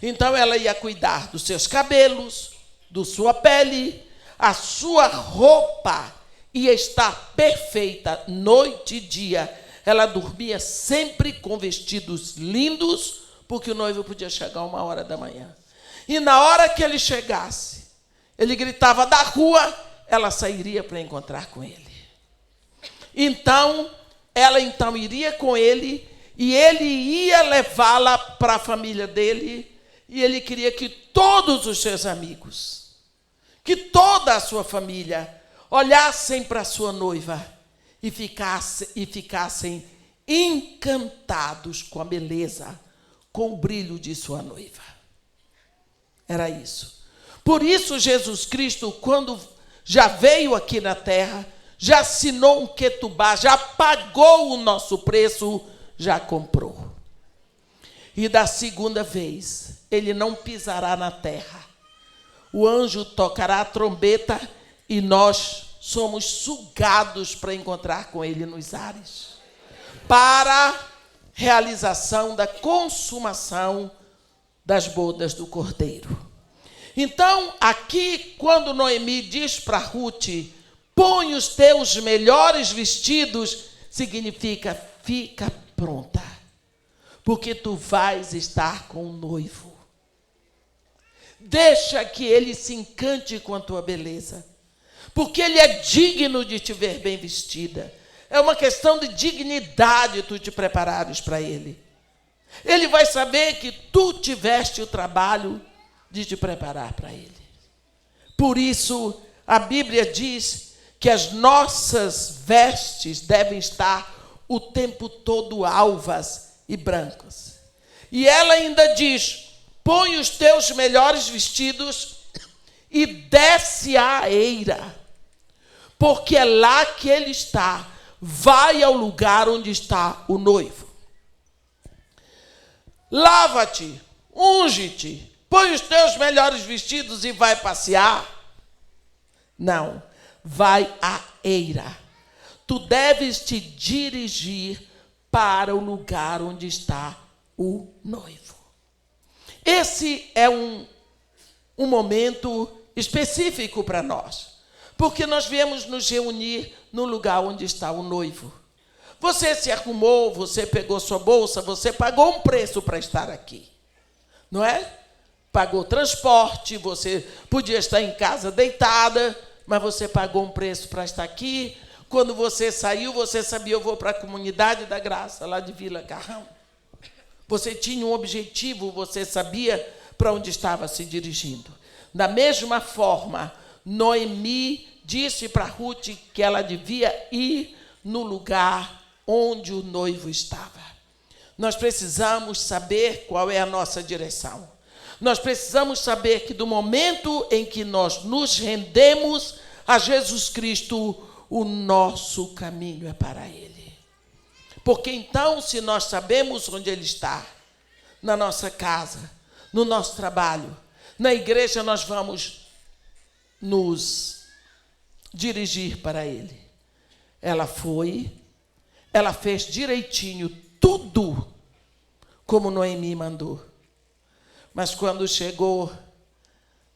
Speaker 1: Então ela ia cuidar dos seus cabelos, da sua pele, a sua roupa ia estar perfeita noite e dia. Ela dormia sempre com vestidos lindos, porque o noivo podia chegar 1h da manhã. E na hora que ele chegasse, ele gritava da rua, ela sairia para encontrar com ele. Então, ela iria com ele, e ele ia levá-la para a família dele, e ele queria que todos os seus amigos, que toda a sua família, olhassem para a sua noiva e ficassem encantados com a beleza, com o brilho de sua noiva. Era isso. Por isso, Jesus Cristo, quando já veio aqui na terra, já assinou um ketubá, já pagou o nosso preço, já comprou. E da segunda vez, ele não pisará na terra. O anjo tocará a trombeta e nós somos sugados para encontrar com ele nos ares, para realização da consumação das bodas do Cordeiro. Então, aqui, quando Noemi diz para Ruth, põe os teus melhores vestidos, significa, fica pronta, porque tu vais estar com o noivo. Deixa que ele se encante com a tua beleza, porque ele é digno de te ver bem vestida. É uma questão de dignidade tu te preparares para ele. Ele vai saber que tu tiveste o trabalho de te preparar para ele. Por isso, a Bíblia diz que as nossas vestes devem estar o tempo todo alvas e brancas. E ela ainda diz, põe os teus melhores vestidos e desce à eira, porque é lá que ele está. Vai ao lugar onde está o noivo. Lava-te, unge-te, põe os teus melhores vestidos e vai passear. Não, vai à eira. Tu deves te dirigir para o lugar onde está o noivo. Esse é um momento específico para nós, porque nós viemos nos reunir no lugar onde está o noivo. Você se arrumou, você pegou sua bolsa, você pagou um preço para estar aqui, não é? Pagou transporte, você podia estar em casa deitada, mas você pagou um preço para estar aqui. Quando você saiu, você sabia, eu vou para a Comunidade da Graça, lá de Vila Carrão. Você tinha um objetivo, você sabia para onde estava se dirigindo. Da mesma forma, Noemi disse para Ruth que ela devia ir no lugar onde o noivo estava. Nós precisamos saber qual é a nossa direção. Nós precisamos saber que do momento em que nós nos rendemos a Jesus Cristo, o nosso caminho é para Ele. Porque então, se nós sabemos onde Ele está, na nossa casa, no nosso trabalho, na igreja, nós vamos nos dirigir para Ele. Ela foi, ela fez direitinho tudo como Noemi mandou. Mas quando chegou,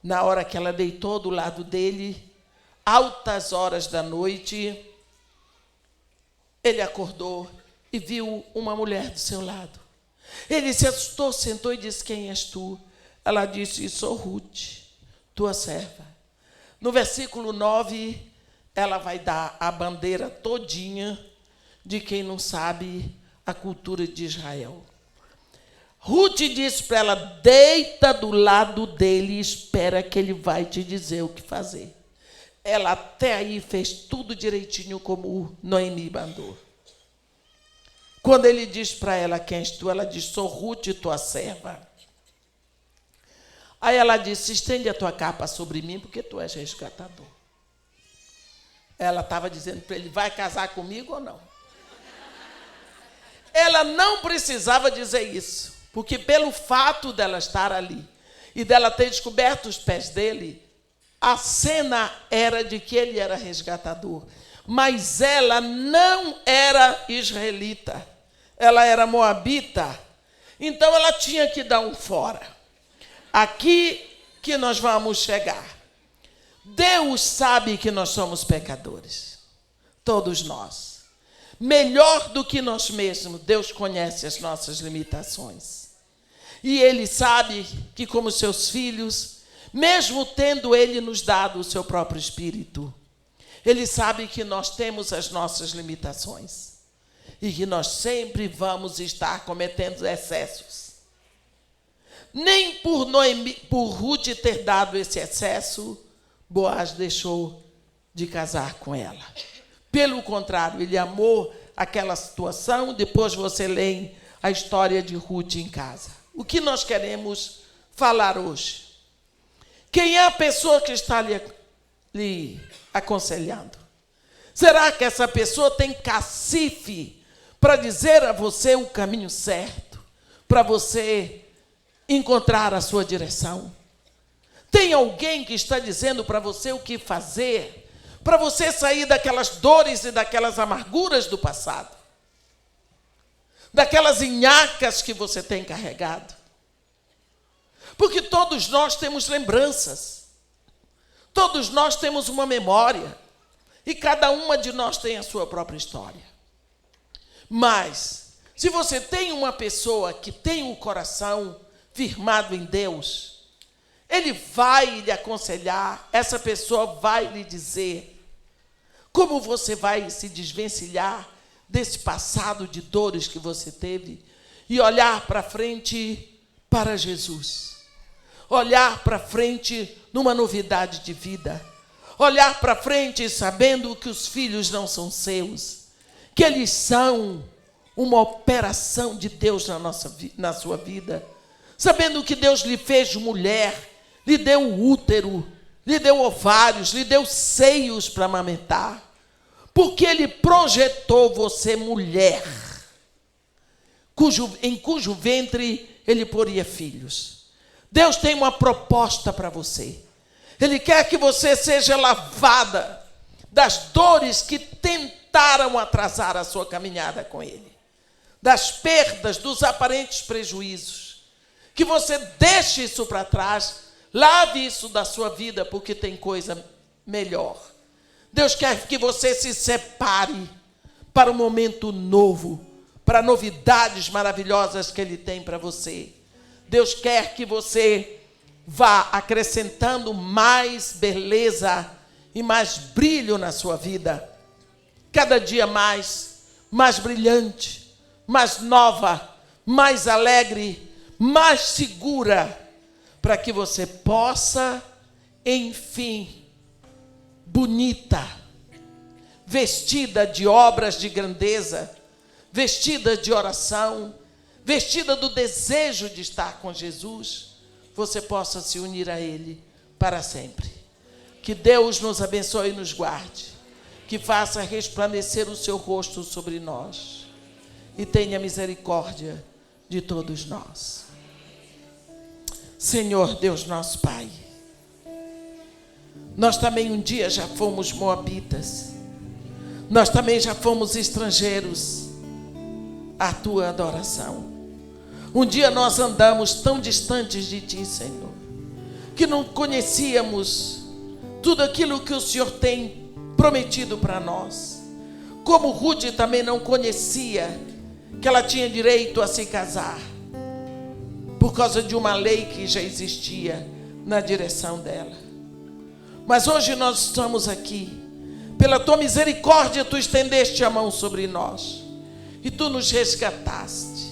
Speaker 1: na hora que ela deitou do lado dele, altas horas da noite, ele acordou e viu uma mulher do seu lado. Ele se assustou, sentou e disse, quem és tu? Ela disse, sou Ruth, tua serva. No versículo 9, ela vai dar a bandeira todinha de quem não sabe a cultura de Israel. Ruth disse para ela, deita do lado dele e espera que ele vai te dizer o que fazer. Ela até aí fez tudo direitinho como Noemi mandou. Quando ele diz para ela, quem és tu? Ela diz, sou Ruth, tua serva. Aí ela disse, estende a tua capa sobre mim, porque tu és resgatador. Ela estava dizendo para ele, vai casar comigo ou não? Ela não precisava dizer isso, porque pelo fato dela estar ali e dela ter descoberto os pés dele, A cena era de que ele era resgatador, mas ela não era israelita, ela era moabita. Então ela tinha que dar um fora. Aqui que nós vamos chegar. Deus sabe que nós somos pecadores, todos nós. Melhor do que nós mesmos, Deus conhece as nossas limitações. E Ele sabe que, como seus filhos, mesmo tendo Ele nos dado o seu próprio Espírito, Ele sabe que nós temos as nossas limitações e que nós sempre vamos estar cometendo excessos. Nem por Ruth ter dado esse excesso, Boaz deixou de casar com ela. Pelo contrário, ele amou aquela situação. Depois você lê a história de Ruth em casa. O que nós queremos falar hoje? Quem é a pessoa que está lhe aconselhando? Será que essa pessoa tem cacife para dizer a você o caminho certo, para você encontrar a sua direção? Tem alguém que está dizendo para você o que fazer, para você sair daquelas dores e daquelas amarguras do passado, daquelas nhaques que você tem carregado? Porque todos nós temos lembranças, todos nós temos uma memória, e cada uma de nós tem a sua própria história. Mas, se você tem uma pessoa que tem o coração firmado em Deus, Ele vai lhe aconselhar, essa pessoa vai lhe dizer como você vai se desvencilhar desse passado de dores que você teve e olhar para frente para Jesus. Olhar para frente numa novidade de vida. Olhar para frente sabendo que os filhos não são seus, que eles são uma operação de Deus na sua vida. Sabendo que Deus lhe fez mulher, lhe deu útero, lhe deu ovários, lhe deu seios para amamentar. Porque Ele projetou você mulher, em cujo ventre Ele poria filhos. Deus tem uma proposta para você. Ele quer que você seja lavada das dores que tentaram atrasar a sua caminhada com Ele, das perdas, dos aparentes prejuízos. Que você deixe isso para trás, lave isso da sua vida, porque tem coisa melhor. Deus quer que você se separe para um momento novo, para novidades maravilhosas que Ele tem para você. Deus quer que você vá acrescentando mais beleza e mais brilho na sua vida. Cada dia mais brilhante, mais nova, mais alegre, mais segura, para que você possa, enfim, bonita, vestida de obras de grandeza, vestida de oração, vestida do desejo de estar com Jesus, você possa se unir a Ele para sempre. Que Deus nos abençoe e nos guarde, que faça resplandecer o seu rosto sobre nós e tenha misericórdia de todos nós. Senhor Deus nosso Pai, nós também um dia já fomos moabitas, nós também já fomos estrangeiros à Tua adoração. Um dia nós andamos tão distantes de Ti, Senhor, que não conhecíamos tudo aquilo que o Senhor tem prometido para nós. Como Ruth também não conhecia que ela tinha direito a se casar, por causa de uma lei que já existia na direção dela. Mas hoje nós estamos aqui, pela Tua misericórdia, Tu estendeste a mão sobre nós, e Tu nos resgataste,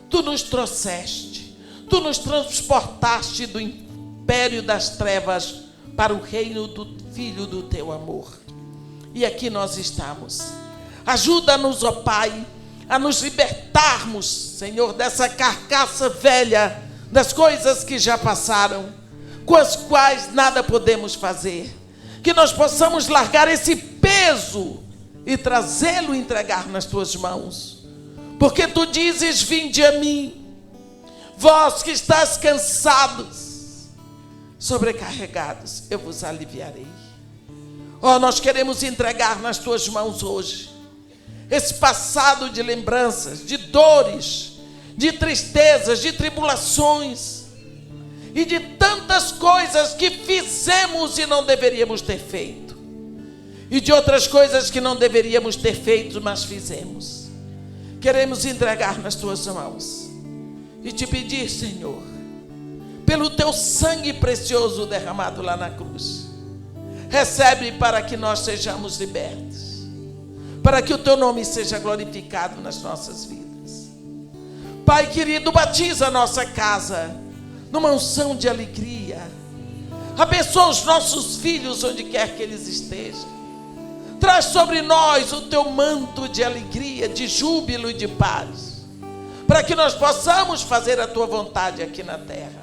Speaker 1: Tu nos trouxeste, Tu nos transportaste do império das trevas para o reino do Filho do Teu amor. E aqui nós estamos. Ajuda-nos, ó Pai, a nos libertarmos, Senhor, dessa carcaça velha, das coisas que já passaram, com as quais nada podemos fazer. Que nós possamos largar esse peso e trazê-lo e entregar nas Tuas mãos. Porque Tu dizes: vinde a mim, vós que estáis cansados, sobrecarregados, eu vos aliviarei. Ó, nós queremos entregar nas tuas mãos hoje esse passado de lembranças, de dores, de tristezas, de tribulações e de tantas coisas que fizemos e não deveríamos ter feito, e de outras coisas que não deveríamos ter feito, mas fizemos. Queremos entregar nas tuas mãos e te pedir, Senhor, pelo teu sangue precioso derramado lá na cruz, recebe para que nós sejamos libertos, para que o teu nome seja glorificado nas nossas vidas. Pai querido, batiza a nossa casa numa unção de alegria. Abençoa os nossos filhos onde quer que eles estejam. Traz sobre nós o teu manto de alegria, de júbilo e de paz, para que nós possamos fazer a tua vontade aqui na terra.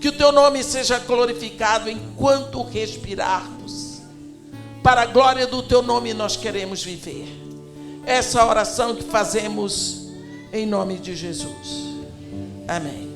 Speaker 1: Que o teu nome seja glorificado enquanto respirarmos. Para a glória do teu nome nós queremos viver. Essa oração que fazemos em nome de Jesus. Amém.